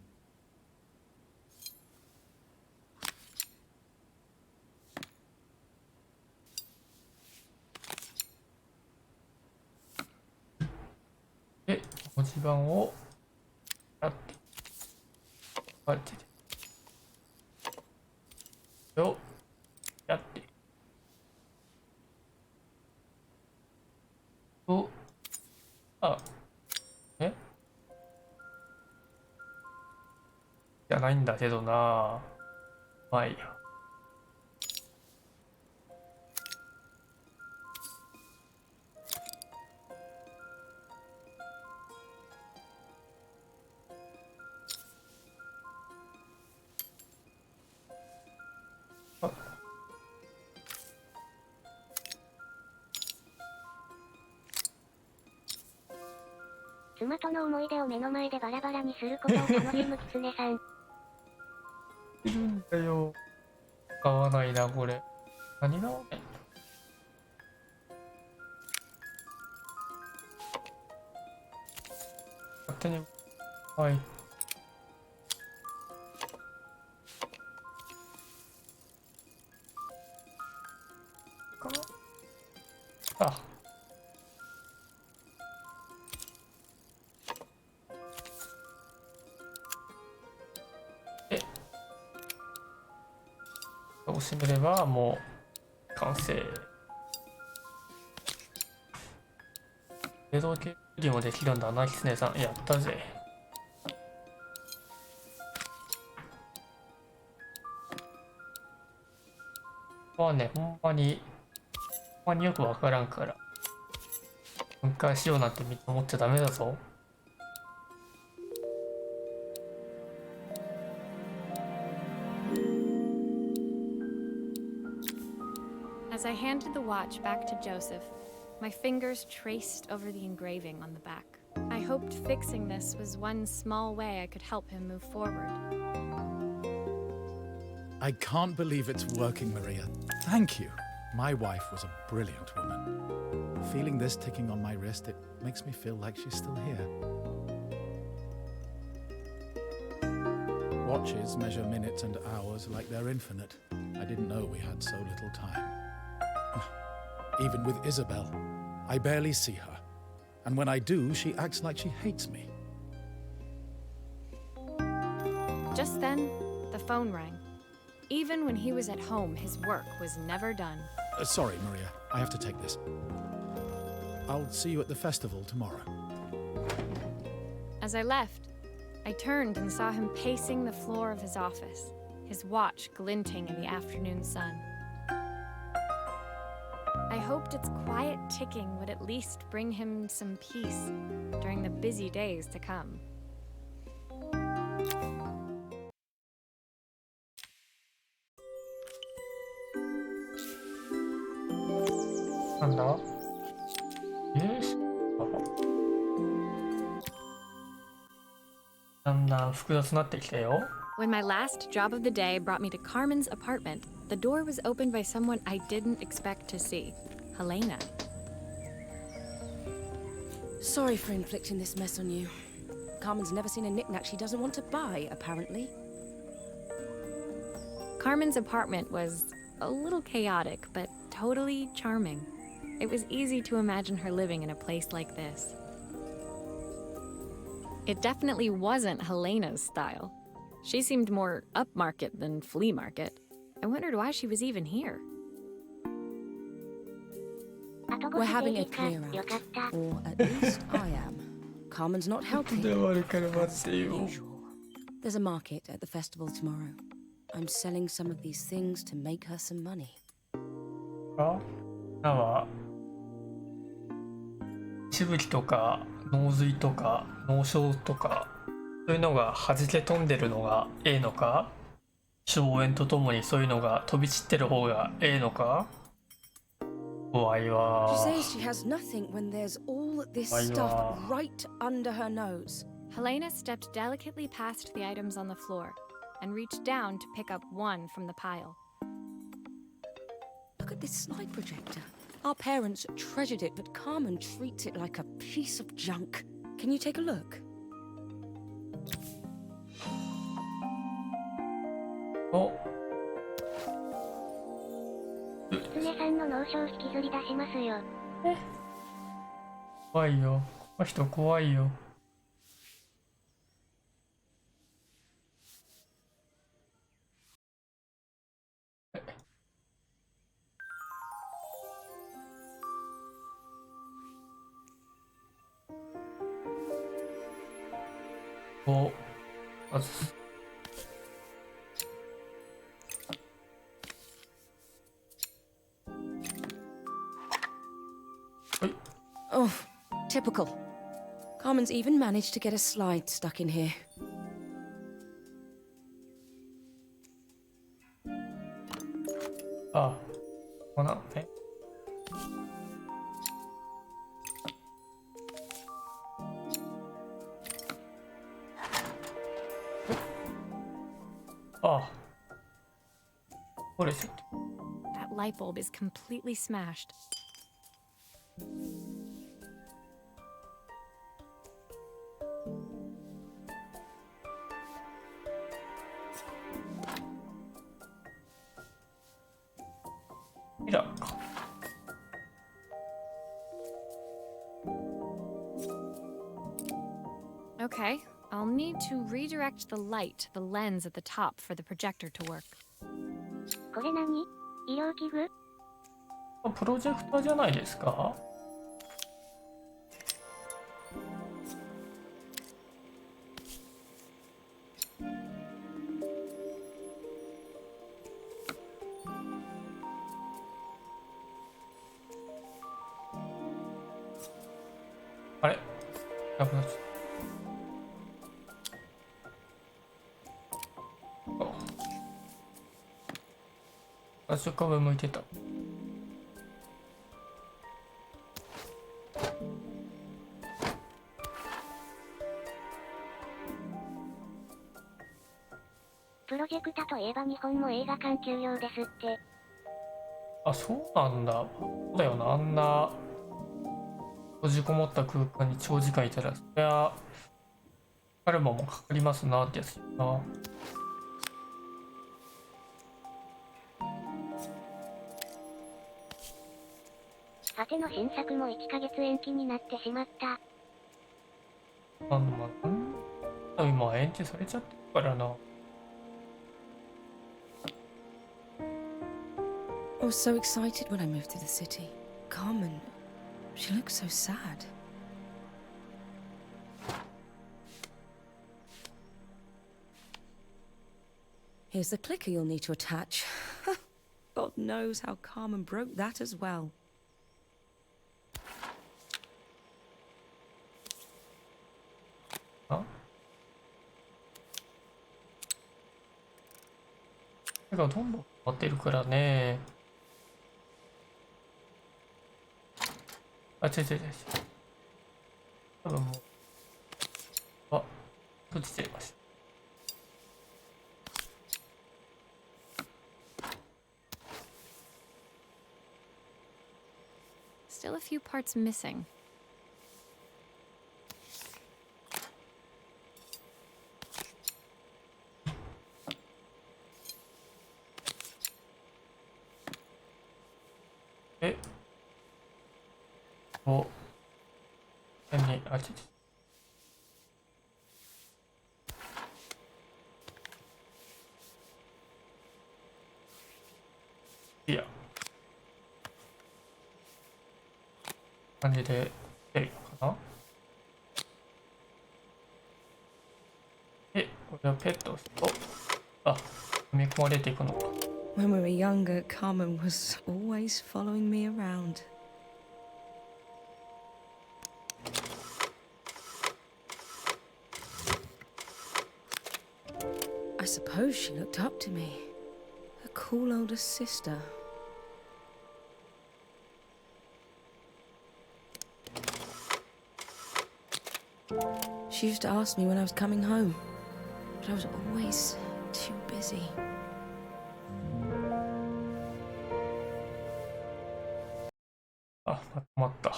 で、文字盤をやって、こうやってで、をやって、と、あ、じゃないんだけどな。まあいいや。妻との思い出を目の前でバラバラにすることを楽しむキツネさん。いるんだよ。買わないな、これ。何がわかんない。勝手に。はい。あ。閉めればもう完成。自動系よりもできるんだな、キツネさん。やったぜ。まあね、ほんまによくわからんから、分解しようなんて思っちゃダメだぞ。As I handed the watch back to Joseph, my fingers traced over the engraving on the back. I hoped fixing this was one small way I could help him move forward. I can't believe it's working, Maria. Thank you. My wife was a brilliant woman. Feeling this ticking on my wrist, it makes me feel like she's still here. Watches measure minutes and hours like they're infinite. I didn't know we had so little time. Even with Isabel, I barely see her. And when I do, she acts like she hates me. Just then, the phone rang. Even when he was at home, his work was never done. Sorry, Maria. I have to take this. I'll see you at the festival tomorrow. As I left, I turned and saw him pacing the floor of his office, his watch glinting in the afternoon sun. I hoped its quiet ticking would at least bring him some peace during the busy days to come. なんだ？だんだん複雑になってきたよ。When my last job of the day brought me to Carmen's apartment, the door was opened by someone I didn't expect to see, Helena. Sorry for inflicting this mess on you. Carmen's never seen a knickknack she doesn't want to buy, apparently. Carmen's apartment was a little chaotic, but totally charming. It was easy to imagine her living in a place like this. It definitely wasn't Helena's style. She seemed more upmarket than flea market. I wondered why she was even here. We're having a clear out. Or at least I am. Carmen's not helping. As usual. There's a market at the festival tomorrow. I'm selling some of these things to make her some money. しぶきとか脳髄とか脳症とかそういうのが弾け飛んでるのがええのか、荘園とともにそういうのが飛び散ってる方がええのか、怖いわ。 She says she has nothing when there's all this stuff right under her nose. Helena stepped delicately past the items on the floor and reached down to pick up one from the pile. Look at this slide projector. Our parents treasured it, but Carmen treats it like a piece of junk. Can you take a look? お、狐さんの脳症引きずり出しますよ。怖いよ。この人怖いよ。お、まず。Oh, typical. Carmen's even managed to get a slide stuck in here. あ、そうなのね。あ、これちょっと。 That light bulb is completely smashed. Okay, I'll need to redirect the light to the lens at the top for the projector to work. これ何？医療器具？プロジェクターじゃないですか？なくなっちゃった。あ、ちょっと上向いてた。プロジェクタといえば日本も映画館休業ですって。あ、そうなんだ。そうだよな、あんな閉じこもった空間に長時間いたら、そりゃ、カルマもかかりますなってやつだな。さての新作も1ヶ月延期になってしまった。今延期されちゃってるからな。I was so excited when I moved to the city. Carmen, she looks so sad. Here's the clicker you'll need to attach. God knows how Carmen broke that as well. Huh? 手がどんどん変わってるからね。あ、違う違う違う。多分もう、あ、閉じちゃいました。Still a few parts missing. Eh? お、に、あ、いや、感じで出るのかな。で、これをペットをすると、あ、組み込まれていくのか。When we were younger, Carmen was always following me around. I suppose she looked up to me. A cool older sister. She used to ask me when I was coming home, but I was always too busy. Ah, まとまった。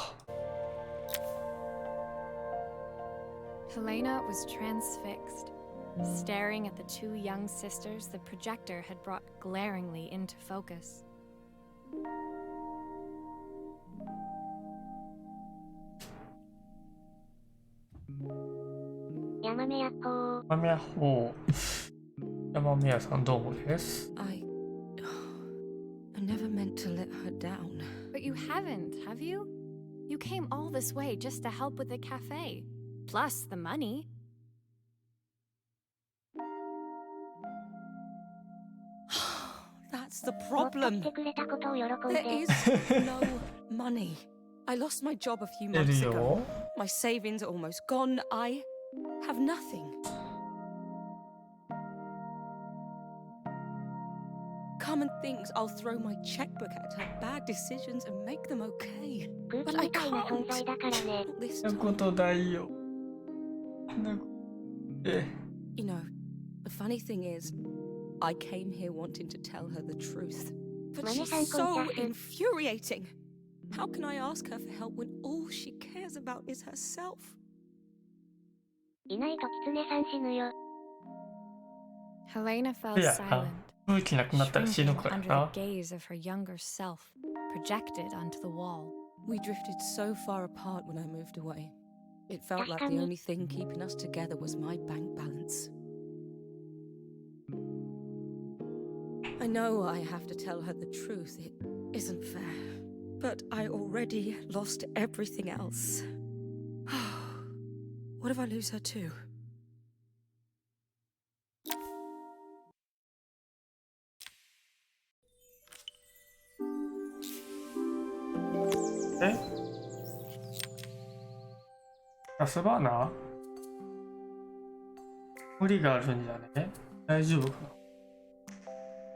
Helena was transfixed, staring at the two young sisters the projector had brought glaringly into focus. 山目やっほー。山宮ほう。山宮さんどうもです。I never meant to let her down. But you haven't, have you? You came all this way just to help with the cafe. Plus the money. That's the もっと来 problem. てくれたことを喜ん There で。 is no money. I lost my job a few 出 months る ago. よ。 My savings are almost gone. I have nothing. Carmen thinks I'll throw my checkbook at her bad decisions and make them okay. 空 But 気 I みたいな存在 can't. だからね。 Not this そんなこ time. とないよ。そんなことえ You know, the funny thing is, I came here wanting to tell her the truth. But she's so infuriating. How can I ask her for help when all she cares about is herself? いないとキツネさん死ぬよ。 Helena fell いや、 silent, 空気なくなったら死ぬ shrinking から under な。 the gaze of her younger self, projected onto the wall. We drifted so far apart when I moved away. It felt like the only thing keeping us together was my bank balance. I know I have to tell her the truth. It isn't fair. But I already lost everything else. What if I lose her too? えガスバーナー無理があるんじゃね？大丈夫か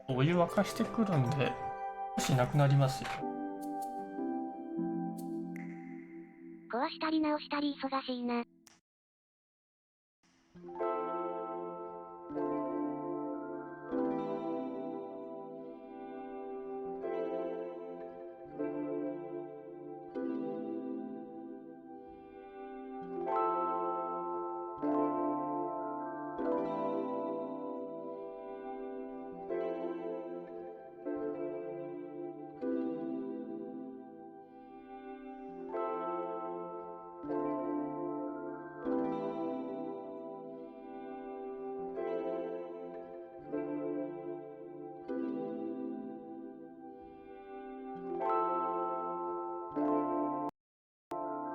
な？お湯沸かしてくるんで、少しなくなりますよ。壊したり直したり忙しいな。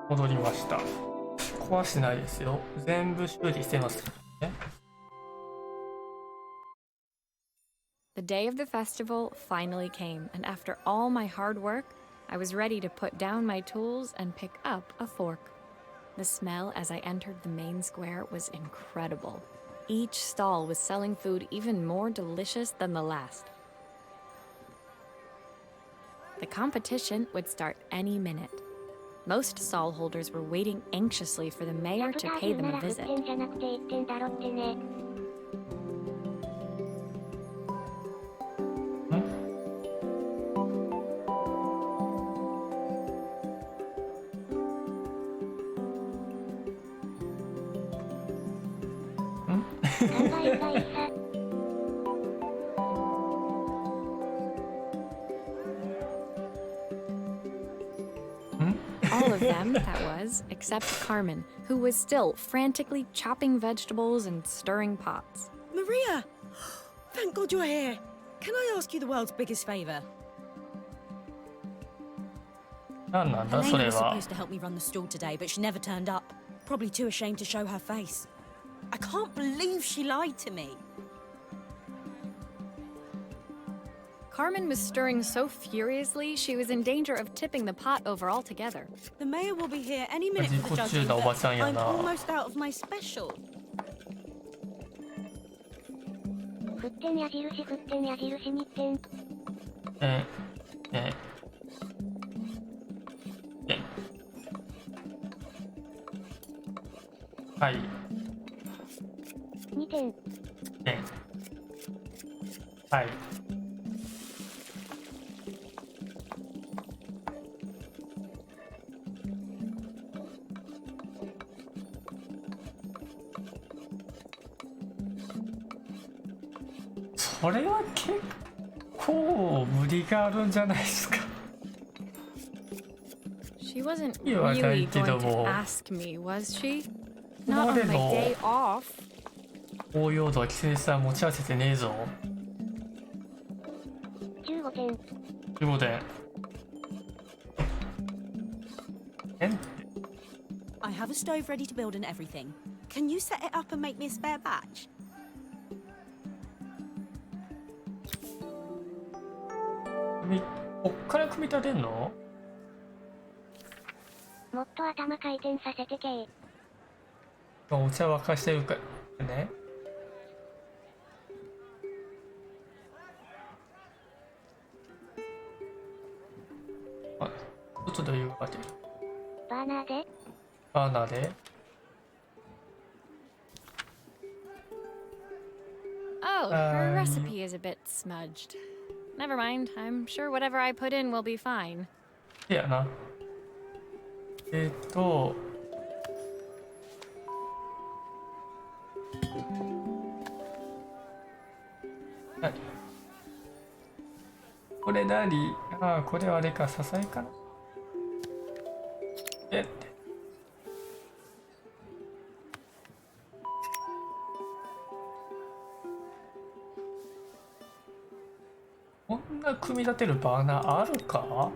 戻りました。壊してないですよ。全部修理してますね。The day of the festival finally came, and after all my hard work, I was ready to put down my tools and pick up a fork. The smell as I entered the main square was incredible. Each stall was selling food even more delicious than the last. The competition would start any minute. Most stall holders were waiting anxiously for the mayor to pay them a visit. 10じゃなくて1点だろってね。考えがいいさ。All of them, that was, except Carmen, who was still frantically chopping vegetables and stirring pots. Maria! Thank God you're here. Can I ask you the world's biggest favour? 何なんだそ Elena れ was は。 supposed to help me run the stall today, but she never turned up. Probably too ashamed to show her face. I can't believe she lied to me. Carmen was stirring so furiously she was in danger of tipping the pot over altogether. The mayor will be here any minute for the 自己中 judging, なおば but ちゃんや I'm な。 almost out of my special. 沸点矢印沸点矢印2点。えええはい。2点。えはい。それは結構無理があるんじゃないですか。 She wasn't いいわ、 really ないけ going ど to も。 ask me, was she? ここま Not で on my の day off. 応用度は規制さ持ち合わせてねえぞ。 15点。 15点。I have a stove ready to build and everything. Can you set it up and make me a spare batch? こっから組み立てんの？もっと頭回転させてけー。お茶沸かしてるからね。あ、ちょっとどういうわけ？バーナーで。バーナーで。 Oh, her recipe is a bit smudged. Never mind, I'm sure whatever I put in will be fine. いやな。はい。これ何？ああ、これはあれか、支えかな。こんな組み立てるバーナーあるか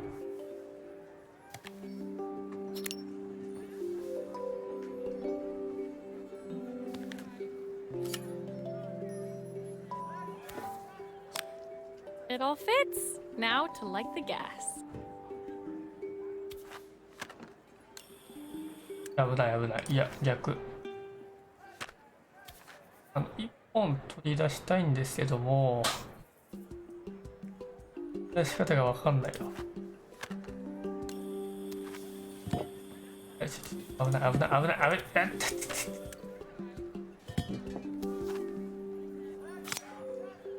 ？It all fits. Now to light the gas. 危ない危ない。いや、逆。一本取り出したいんですけども、出し方がわかんないよ。危ない危ない危ない危ない。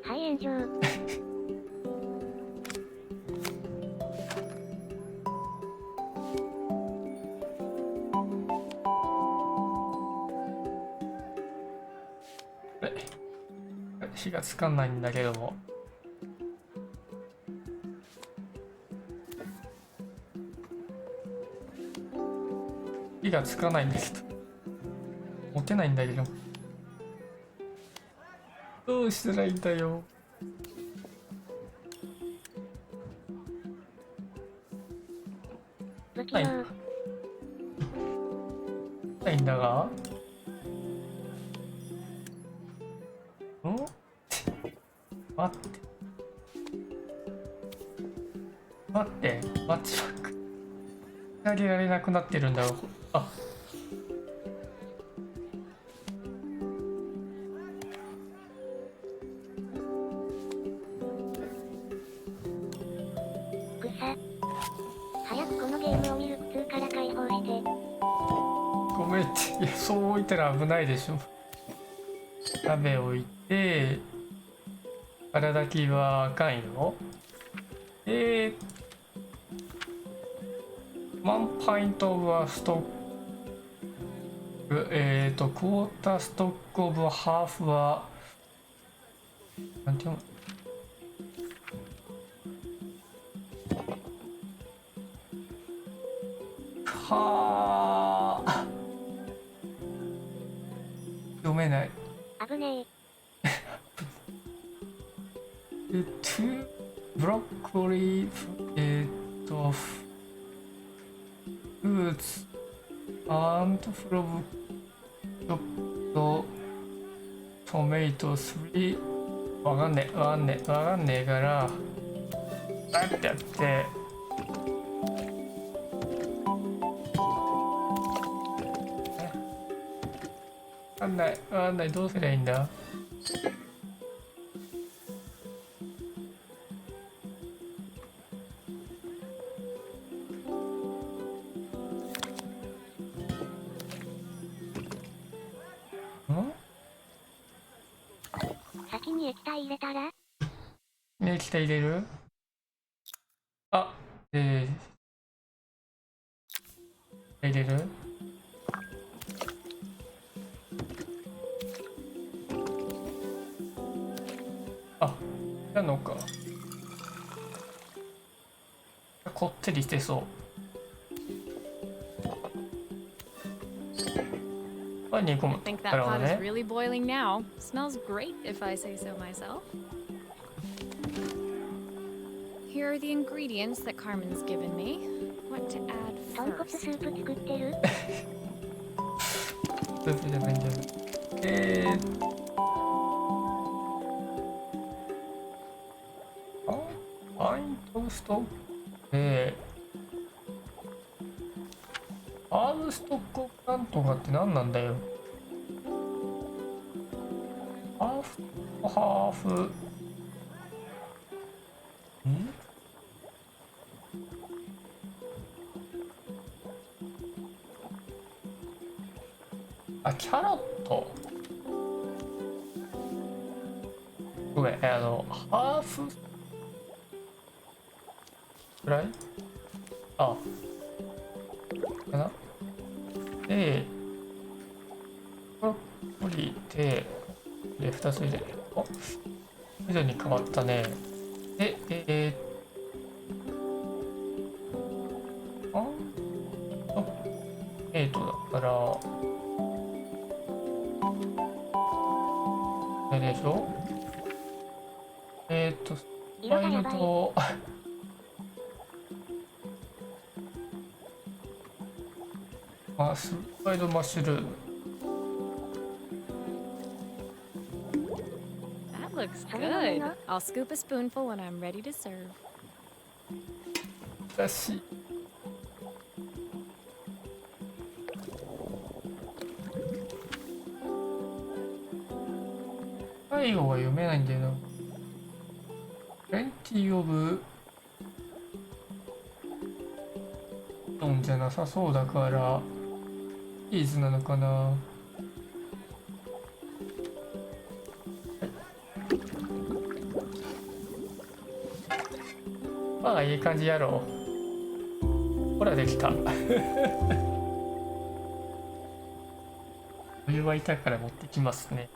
はい炎上。火がつかないんだけども。火がつかないんだけど。持てないんだけど。どうしたらいいんだよ。不器はい。用。ないんだが。待って。待って。マッチバック。投げられなくなってるんだろう。あ。草。早くこのゲームを見る苦痛から解放して。ごめんって。いや、そう置いたら危ないでしょ。鍋置いて、体炊きはあかんよ。ワンパイントオブはストック、クォーターストックオブハーフは、なんていうの？はあ。読めない。危ね2ブロッコリー、フルーツ、アントフロブ、チョット、トメイト3、わかんねえから、あってやって、わかんない、どうすりゃいいんだ。先に液体入れたら液体入れる？あ、入れる？あ、なのか。こってりしてそう。あ、煮込 I む。 think な that るほど pot is ね。 really boiling now. Smells great if I say so myself. Here are the ingredients that Carmen's given me. What to add 豚骨 first? スープ作ってるスープじゃないんだよ。パイントースト、ハーブストックなんとかって何なんだよ。ハーフとハーフ。あ、キャロット。ごめん、ハーフくらい？あ、かな。で、ブロッコリーで2つ入れる。あ、緑に変わったね。で、あ、だからあれでしょ。スパイルとスパイルマッシュルーム。 That looks good. I'll scoop a spoonful when I'm ready to serve. だし、最後が読めないんだよな。Plenty of ンじゃなさそうだからチーズなのかな。まあいい感じやろう。ほらできた。お湯沸いたから持ってきますね。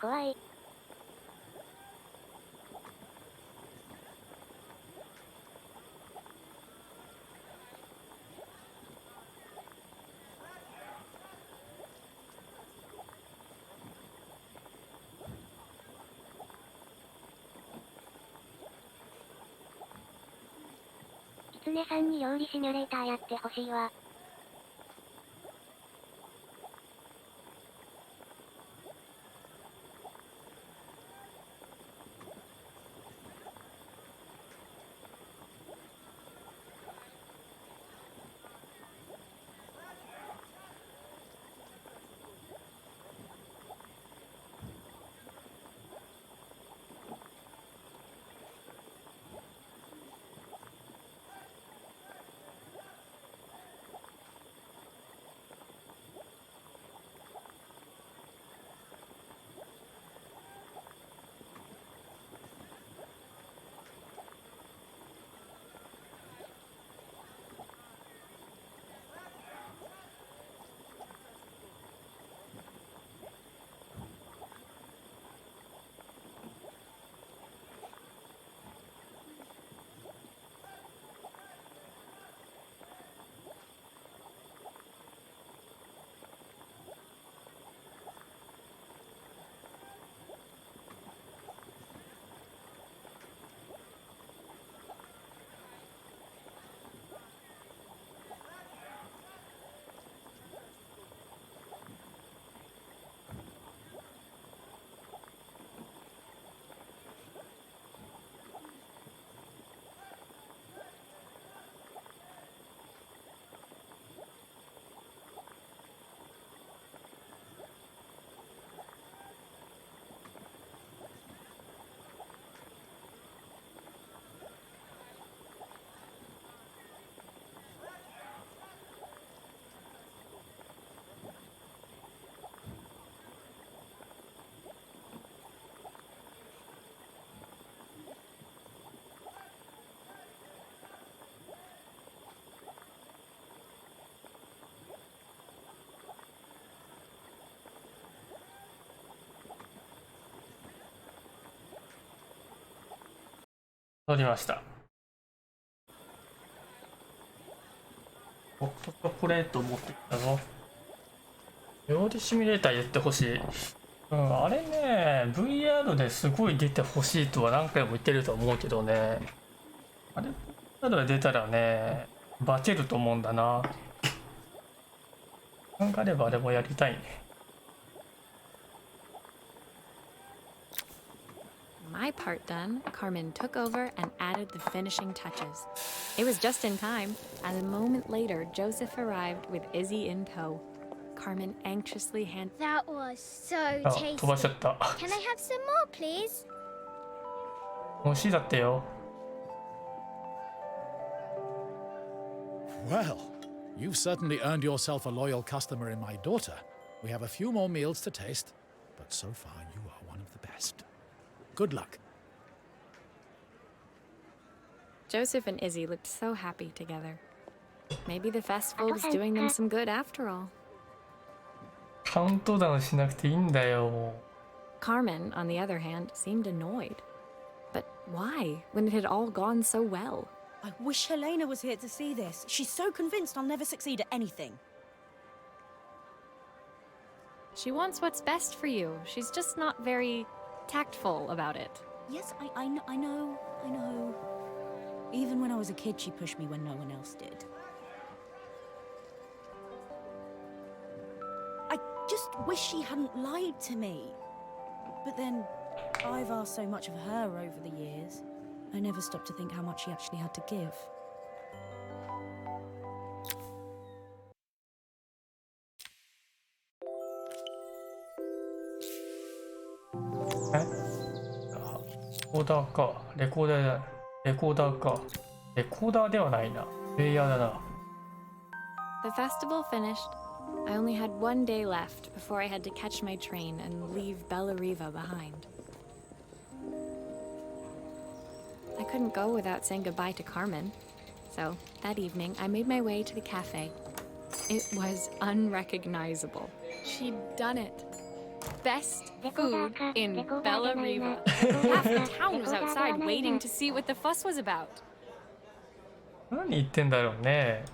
怖い。キツネさんに料理シミュレーターやってほしいわ。取りました。ホットチョコレート持ってきたぞ。料理シミュレーターやってほしい。あれね、VR ですごい出てほしいとは何回も言ってると思うけどね。あれ、VR で出たらね、バチると思うんだな。なんかあればあれもやりたいね。My part done, Carmen took over and added the finishing touches. It was just in time, and a moment later, Joseph arrived with Izzy in tow. Carmen anxiously handed. That was so あ、飛ばしちゃ tasty. った。 Can I have some more, please? 美味しいだってよ。Well, you've certainly earned yourself a loyal customer in my daughter. We have a few more meals to taste, but so far you are one of the best. Good luck. Joseph and Izzy looked so happy together. Maybe the festival was doing them some good after all. カウントダウンしなくていいんだよ。 Carmen, on the other hand, seemed annoyed. But why, when it had all gone so well? I wish Helena was here to see this. She's so convinced I'll never succeed at anything. She wants what's best for you. She's just not very tactful about it. Yes, I know. Even when I was a kid, she pushed me when no one else did. I just wish she hadn't lied to me. But then, I've asked so much of her over the years. I never stopped to think how much she actually had to give. コーダーか。レコーダーだ。レコーダーか。レコーダーではないな。プレイヤーだな。The festival finished. I only had one day left before I had to catch my train and leave Bellariva behind. I couldn't go without saying goodbye to Carmen. So, that evening, I made my way to the cafe. It was unrecognizable. She'd done it. Best food in Bellariva. Half the town was outside waiting to see what the fuss was about. 何言ってんだろうね。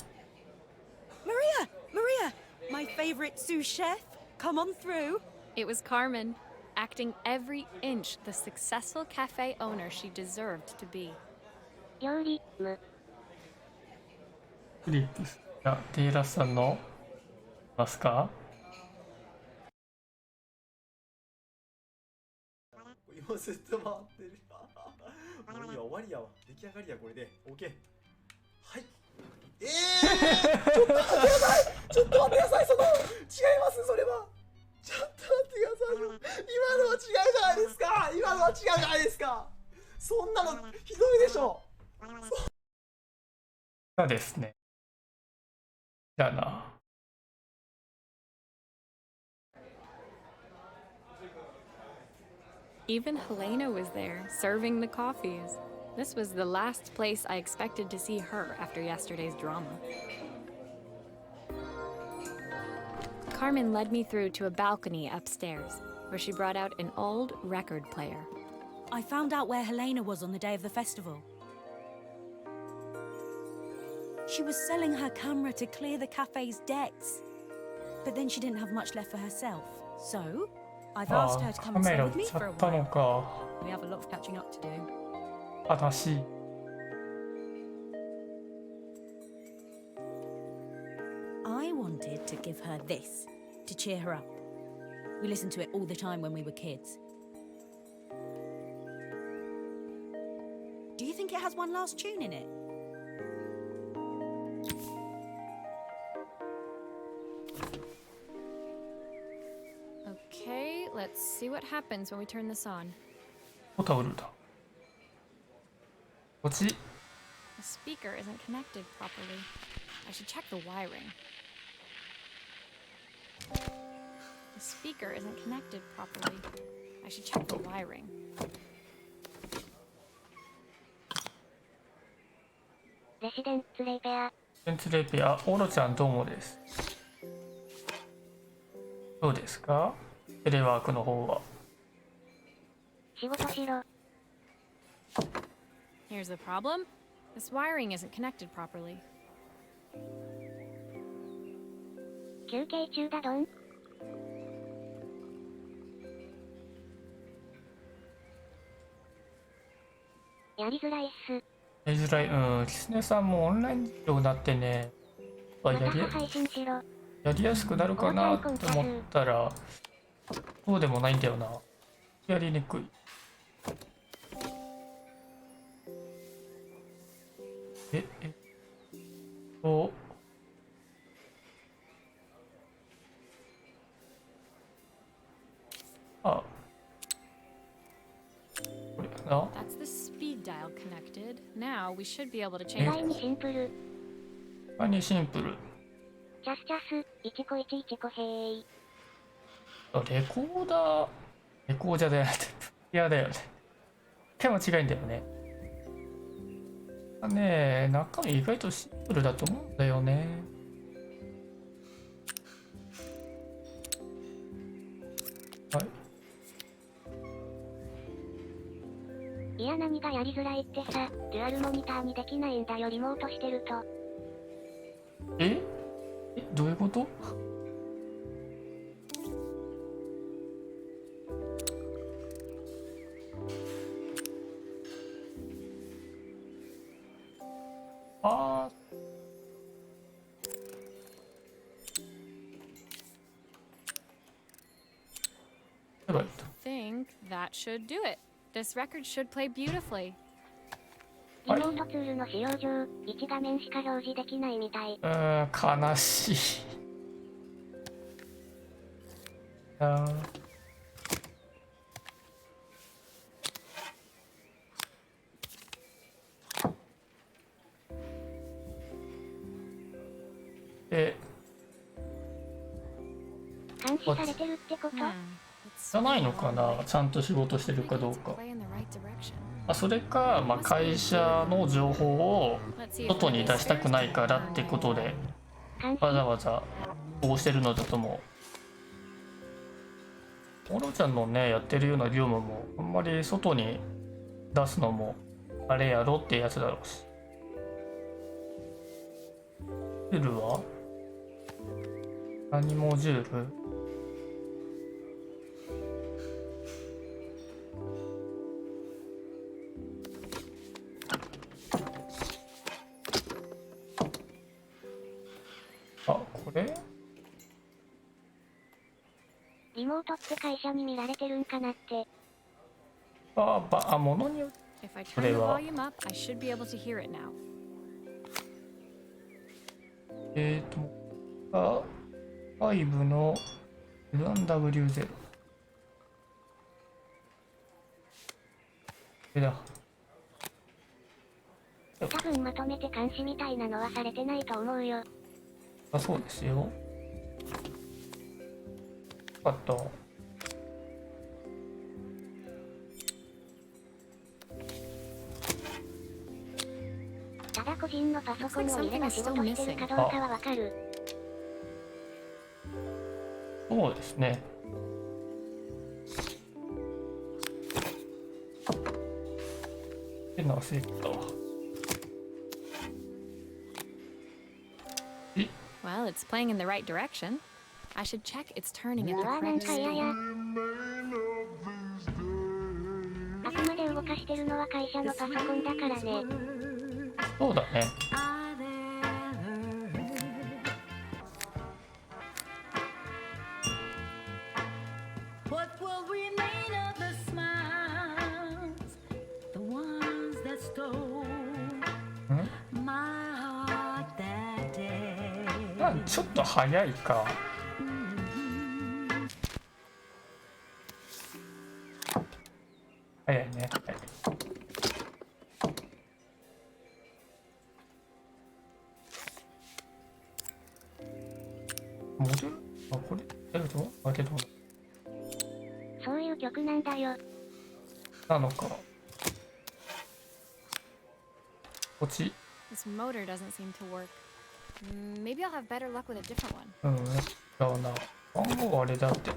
Maria! Maria! My favorite sous chef! Come on through! It was Carmen, acting every inch the successful cafe owner she deserved to be. 料理、無。フリップス。あ、テイラスさんのますか？今ずっと回ってる。もういいや、終わりやわ。出来上がりや、これで。OK。はい。ちょっと待ってください。ちょっと待ってください。違います、それは。ちょっと待ってくださいよ。今のは違うじゃないですか。今のは違うじゃないですか。そんなのひどいでしょ。そうですね。だな。Even Helena was there, serving the coffees. This was the last place I expected to see her after yesterday's drama. Carmen led me through to a balcony upstairs, where she brought out an old record player. I found out where Helena was on the day of the festival. She was selling her camera to clear the cafe's debts. But then she didn't have much left for herself. So, I've あ asked あ、 her to カ come and メ stay ラ with me 使 for a ったの while. か。 We have a lot of catching up to do. 私。I wanted to give her this, to cheer her up. We listened to it all the time when we were kids. Do you think it has one last tune in it? Okay, let's see what happens when we turn this on. ポタオルだ。こっち。 The speaker isn't connected properly. I should check the wiring. The speaker isn't connected properly. I should check the wiring. レシデンツレイペア。センツレペア、オロちゃんどうもです。どうですか？テレワークの方は。仕事しろ。 Here's the problem. This wiring isn't connected properly. 休憩中だどん。やりづらいっす。やりづらい。うん。キツネさんもオンライン授業になってね、また配信しろ。やりやすくなるかなって思ったら、そうでもないんだよな。やりにくい。と、あ、これかな。 That's the speed dial connected. Now we should be able to 意 change 外 it. にシンプル。他にシンプル。チャスチャス、イチコイチイチコヘーイ。レコーダー、レコーダーだよね。いやだよね。手間違いんだよね。ねえ、中身意外とシンプルだと思うんだよね。はい。いや何がやりづらいってさ、デュアルモニターにできないんだよリモートしてると。え、どういうこと？あー。I think that should do it. This record should play beautifully. リモートツールの使用上、1画面しか表示できないみたい。悲しい。視されてるってこと？じゃないのかな、ちゃんと仕事してるかどうか。それか、会社の情報を外に出したくないからってことでわざわざこうしてるのだと思う。オロちゃんのねやってるような業務もあんまり外に出すのもあれやろってやつだろうし。ジュールは何もジュールこれリモートって会社に見られてるんかなって。物によって If I turn the volume up, I should be able to hear it now. 5の L1W0 これだ。多分まとめて監視みたいなのはされてないと思うよ。そうですよ。よかった。ただ個人のパソコンを入れば仕事してるかどうかはわかる。そうですね。変な忘れてたわ。Well, it's playing in the right direction. I should check it's turning at う the わ、なん correct か嫌 speed. や。あくまで動かしてるのは会社のパソコンだからね。そうだね。ちょっと早いか。早いね。モデルこれやるとけどそういう曲なんだよ。なのか。こっち This motor doesn't seem to work. Maybe I'll have better luck with a different one. 違うな。番号あれだって。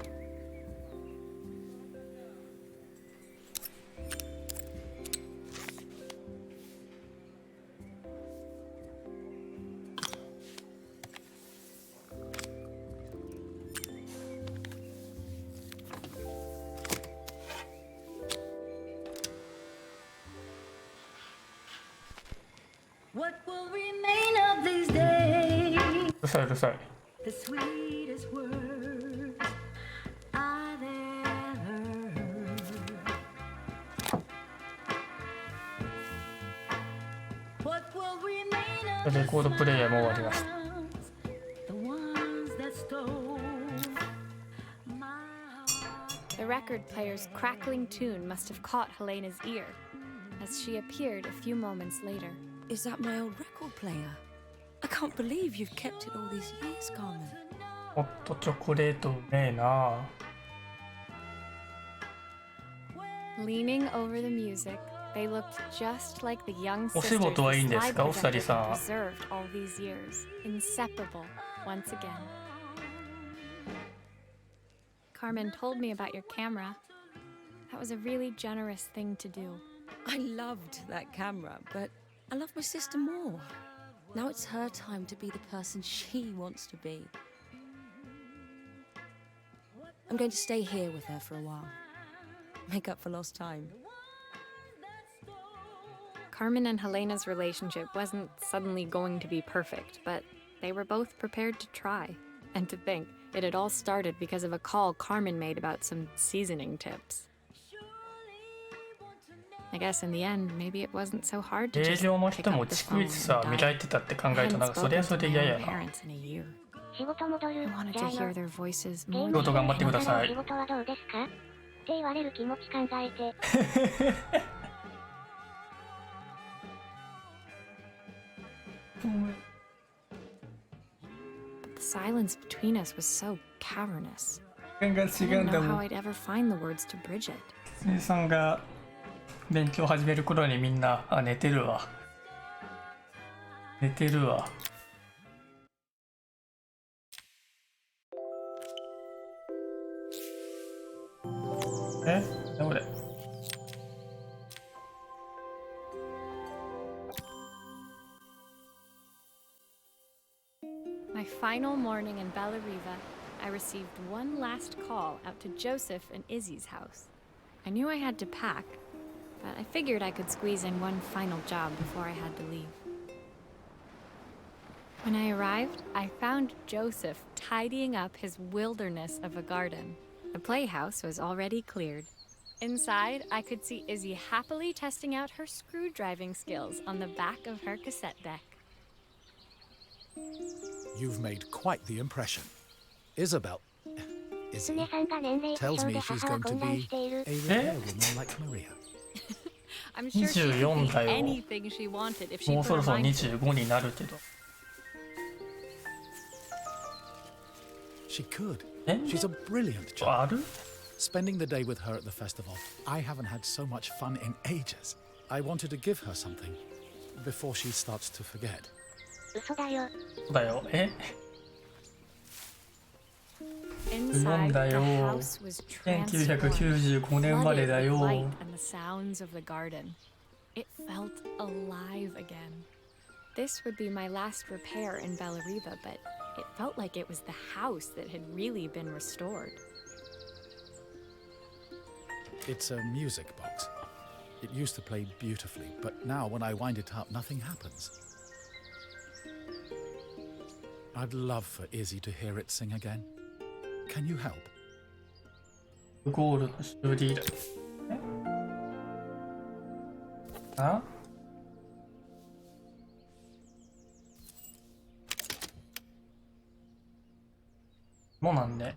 What will remain of these days? うるさいうるさい。 The sweetest words I've ever heard. What will remain of レコードプレイヤーも終わりました。 the ones that stole my heart? The record player's crackling tune must have caught Helena's ear, as she appeared a few moments later. Is that my old record player? I can't believe you've kept it all these years, Carmen. ホットチョコレートうめえな。 Leaning over the music, they looked just like the young お仕 sisters 事はいいん the です slide か、お二 projector 人さ had ん。 preserved all these years, inseparable once again. Carmen told me about your camera. That was a really generous thing to do. I loved that camera, but I love my sister more. Now it's her time to be the person she wants to be. I'm going to stay here with her for a while. Make up for lost time. Carmen and Helena's relationship wasn't suddenly going to be perfect, but they were both prepared to try. And to think, it had all started because of a call Carmen made about some seasoning tips. I guess in the end, maybe it wasn't so hard to 営 just 業の pick 人も up the 逐 phone 一さ and 見 dial. られてたって考 I えると hadn't なんかそれは spoken それ to で my 嫌 own やな。 parents in a year. 仕事戻る。 I wanted じ to ゃあ hear よ。 their voices ゲー more ム 仕事頑張ってください。仕事はどうですかって言われる気持ち考えて。But the silence between us was so cavernous. 時間が I 違うん didn't だ know も how ん。 I'd ever find the words to Bridget. すみさんが勉強始める頃にみんな、あ、寝てるわ。寝てるわ。え、なんだこれ。My final morning in Bella Riva, I received one last call out to Joseph and Izzy's house. I knew I had to pack, but I figured I could squeeze in one final job before I had to leave. When I arrived, I found Joseph tidying up his wilderness of a garden. The playhouse was already cleared. Inside, I could see Izzy happily testing out her screw driving skills on the back of her cassette deck. You've made quite the impression. Isabel, Izzy, 娘さんが年齢不 tells 詳 me で she's 母は going to 混乱 be している。 a repairwoman like Maria. I'm sure she could 24 be だよ。 anything she wanted if she もう put そ her ろそろ mind to it. 25になるけど。She could. え She's a brilliant child. ある Spending the day with her at the festival, I haven't had so much fun in ages. I wanted to give her something before she starts to forget. 嘘だよ。そうだよ。え Inside, the house was transformed, 1995年生まれ flooded だ with よ。 light and the sounds of the garden. It felt alive again. This would be my last repair in Bella Riva, but it felt like it was the house that had really been restored. It's a music box. It used to play beautifully, but now when I wind it up, nothing happens. I'd love for Izzy to hear it sing again. Can you help? ゴールの修理依頼。えあもうなんで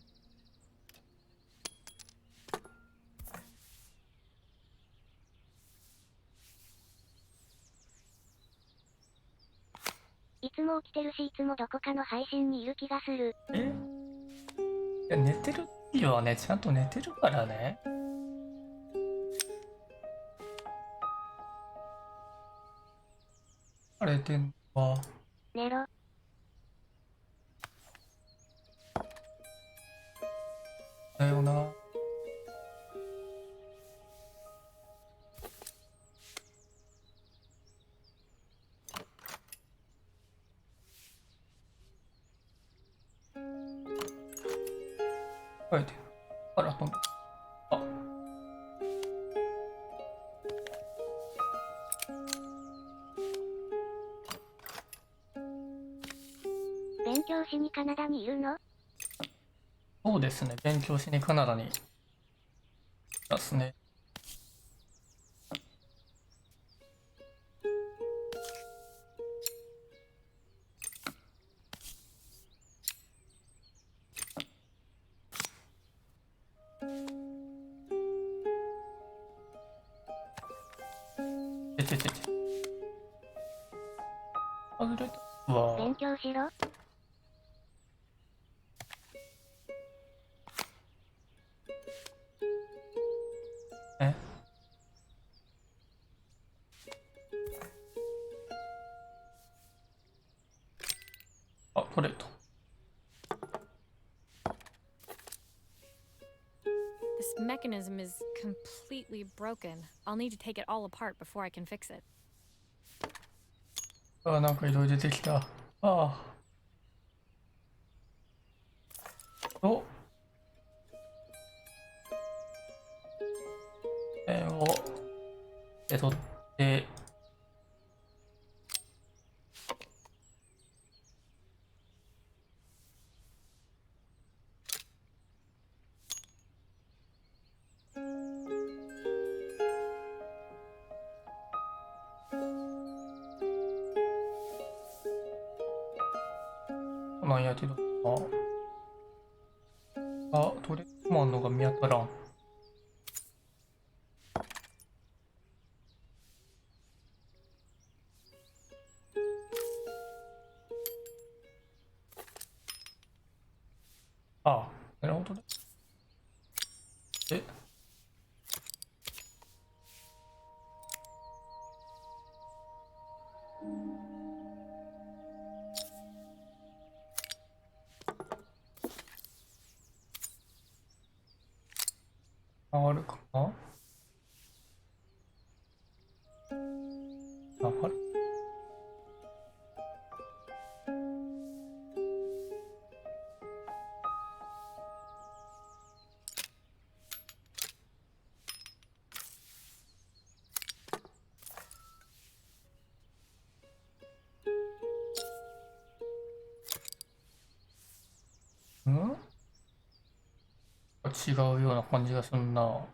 いつも起きてるし、いつもどこかの配信にいる気がする。えいや寝てる時はね、ちゃんと寝てるからね。あれてんのは寝ろ。だよな。書いてる。あら、飛んだ。あ、勉強しにカナダにいるの？そうですね。勉強しにカナダにいますね。ちち。外れたわ。勉強しろ。えあ、取れた。This mechanism is completely broken. I'll need to take it all apart before I can fix it. あ、なんかいろいろ出てきた。ああ。お。ペンを取って。なんやけどな。あ、トレーマンのが見当たらん。ああ、なるほどね。え、回るかな。回る。ん、違うような感じがするな。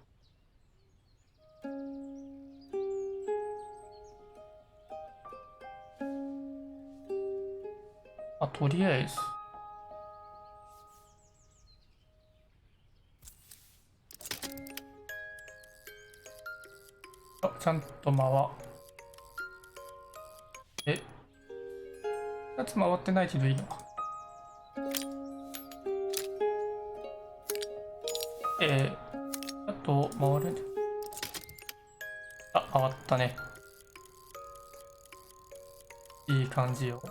あ、とりあえず。あ、ちゃんとえ、2つ回ってないけどいいのか。あと回る。あ、回ったね。いい感じよ。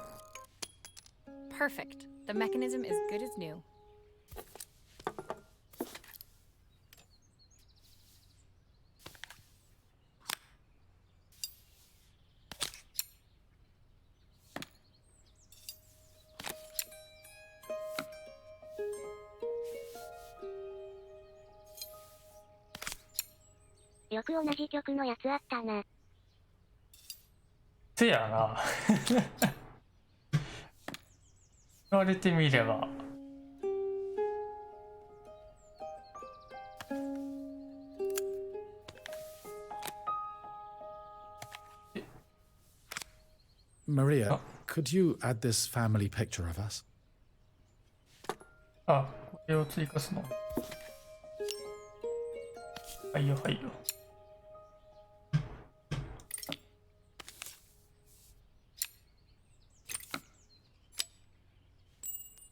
Perfect. The mechanism is good as new. よく同じ曲のやつあったな。せやな。言われてみれば。Maria, Oh. could you add this family picture of us? あ、これを追加するの。はいよはいよ。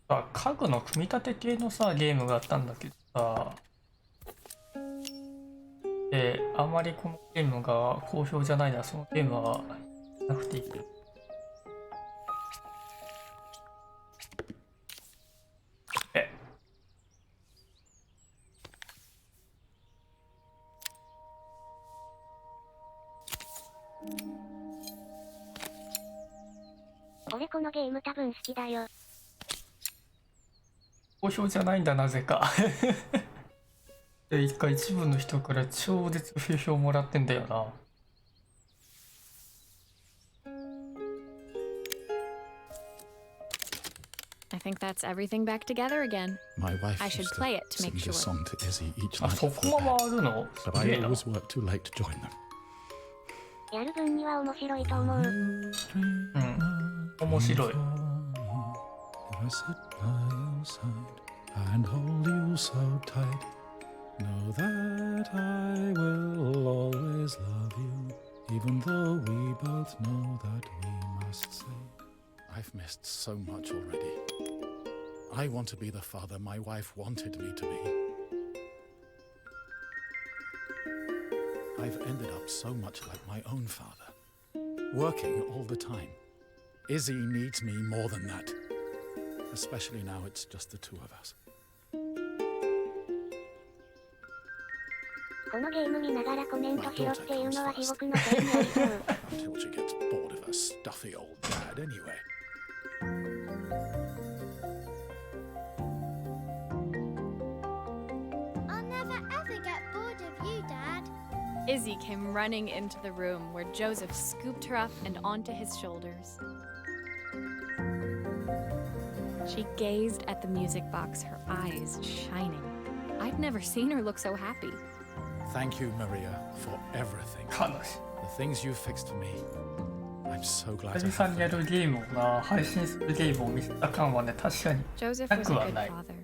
あ、家具の組み立て系のさ、ゲームがあったんだけどさ、あまりこのゲームが好評じゃないな。そのゲームはなくていい。え、俺このゲーム多分好きだよ。好評じゃないんだ、なぜか。で、一回一部の人から超絶不評もらってんだよな。I think that's everything back together again. My wife I should used play to it to make sing sure. this song to Izzy each あ、 night そ before こも bed, 回るの？ but す I げえな。 always work too late to join them. やる分には面白いと思う。うん。面白い。 If I sit by your side and hold you so tight, know that I will always love you, even though we both know that we must say. I've missed so much already. I want to be the father my wife wanted me to be. I've ended up so much like my own father, working all the time. Izzy needs me more than that. Especially now it's just the two of us. このゲーム見ながらコメント My しろっ daughter ていう comes のは地 first. 獄の手になりそう。 Until she gets bored of her stuffy old dad anyway. I'll never ever get bored of you, Dad. Izzy came running into the room where Joseph scooped her up and onto his shoulders. She gazed at the music box, her eyes shining. I'd never seen her look so happy. Thank you, Maria, for everything. 悲しい。 The things you've fixed for me. I'm so glad 久 I 々 have にや them. るゲームをな、配信するゲームを見せた感はね、確かに Joseph was a good Excellent. father,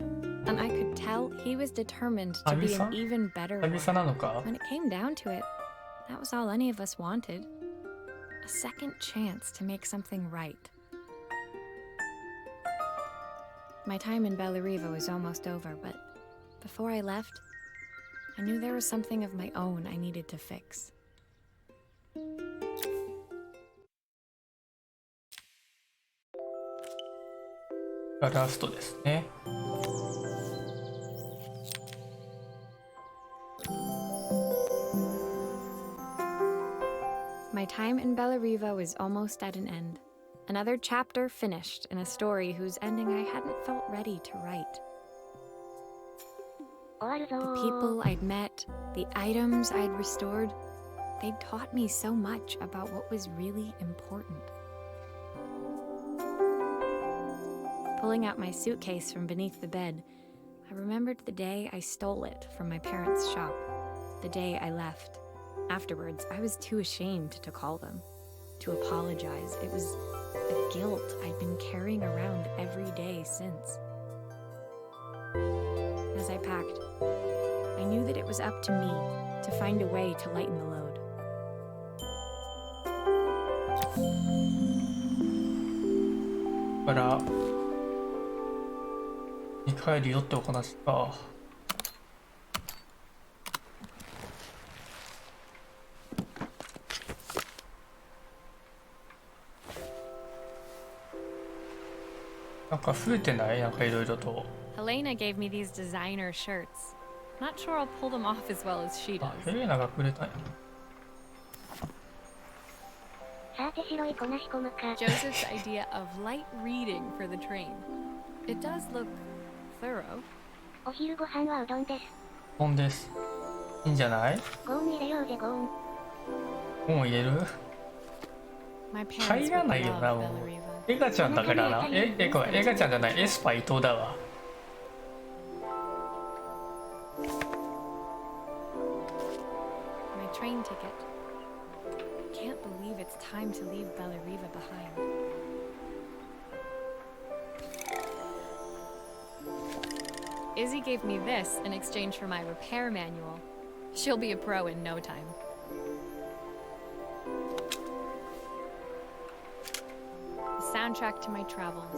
and I could tell he was determined to be an Abisa? even better 久 one. 々なのか。 When it came down to it, that was all any of us wanted. A second chance to make something right. My time in Bellariva was almost over, but before I left, I knew there was something of my own I needed to fix. がラストですね。My time in Bellariva was almost at an end. Another chapter finished in a story whose ending I hadn't felt ready to write. 終わるぞ The ー。 people I'd met, the items I'd restored, they'd taught me so much about what was really important. Pulling out my suitcase from beneath the bed, I remembered the day I stole it from my parents' shop, the day I left. Afterwards, I was too ashamed to call them, to apologize. It was a guilt I'd been carrying around every day since. As I packed, I knew that it was up to me to find a way to lighten the load. からに帰るよってお話か。なんか増えてない？なんかいろいろと。 Helena gave me these designer shirts. Not sure I'll pull them off as well as she あ、 does. ヘレナがくれたんや。さて白い粉仕込むか。 Joseph's idea of light reading for the train. It does look thorough. お昼ご飯はうどんです。本です。いいんじゃない？ゴーン入れようぜゴーン。本を入れる？ My parents 入ら would ないよ love な、もう。 Bellariva. エガちゃんだからな。ごめん、エガちゃんじゃない。エスパ伊藤だわ。My train ticket. Can't believe it's time to leave Bellariva behind. Izzy gave me this in exchange for my repair manual. She'll be a pro in no time. The soundtrack to my travels.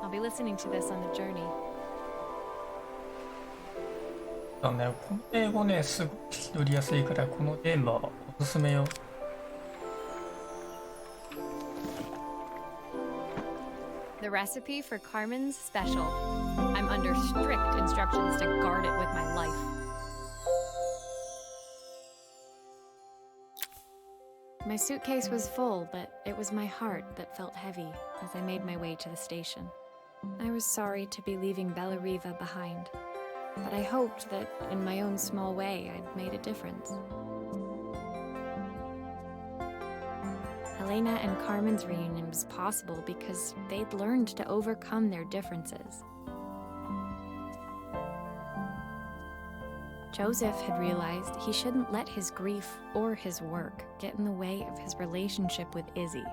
I'll be listening to this on the journey. だね、この英語ね、すごく聞き取りやすいから、このゲームはおすすめよ。The recipe for Carmen's special. I'm under strict instructions to guard it with my life. My suitcase was full, but it was my heart that felt heavy as I made my way to the station. I was sorry to be leaving Bellariva behind, but I hoped that in my own small way I'd made a difference. Helena and Carmen's reunion was possible because they'd learned to overcome their differences. Joseph had realized he shouldn't let his grief or his work get in the way of his relationship with Izzy.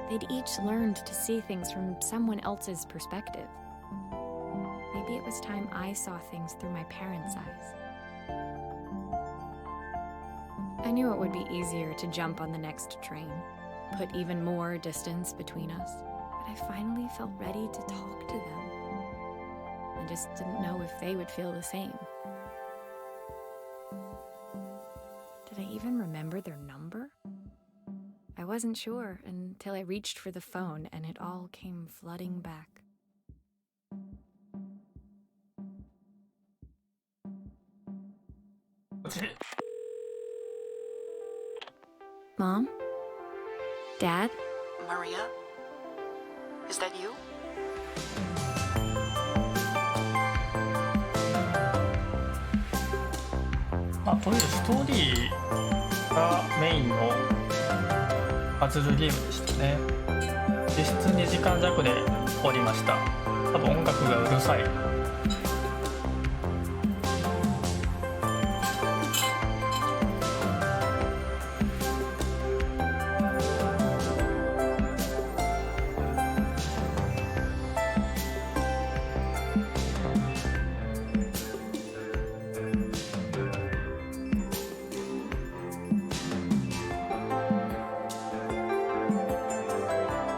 They'd each learned to see things from someone else's perspective. Maybe it was time I saw things through my parents' eyes. I knew it would be easier to jump on the next train, put even more distance between us, but I finally felt ready to talk to them. I just didn't know if they would feel the same. Did I even remember their number? I wasn't sure until I reached for the phone and it all came flooding back. Mom? Dad? Maria? Is that you? まあ、とりあえずストーリーがメインのパズルゲームでしたね。実質2時間弱で終わりました。多分音楽がうるさい。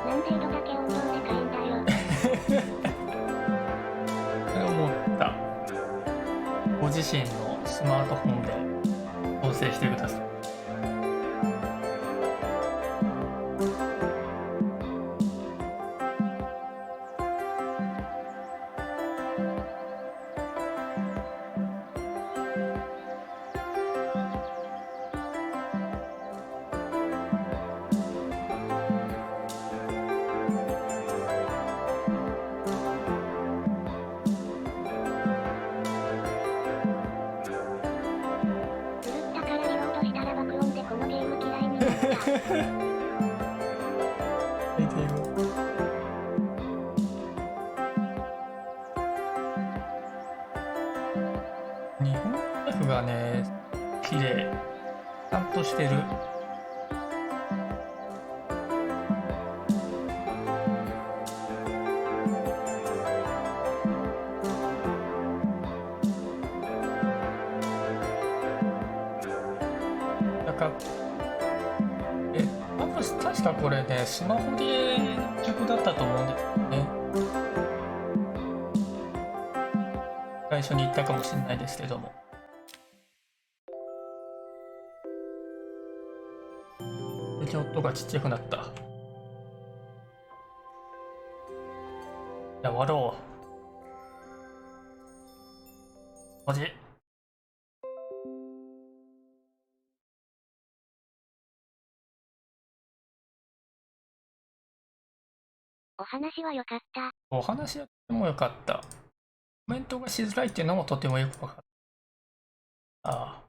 なんで色だけ音をでかいんだよ。自身のスマートフォンで構成してください。狂ったから言おうとしたら爆音でこのゲーム嫌いになった。日本ライフがね、綺麗、ちゃんとしてる。なんか、確かこれね、スマホでの曲だったと思うんですよね。最初に言ったかもしれないですけども。めっちゃ音がちっちゃくなった。じゃあ終わろう。マジ。お話は良かった。お話はとても良かった。コメントがしづらいっていうのもとてもよく分かった。ああ。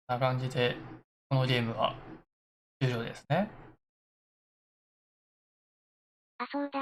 こんな感じで、このゲームは終了ですね。あ、そうだ。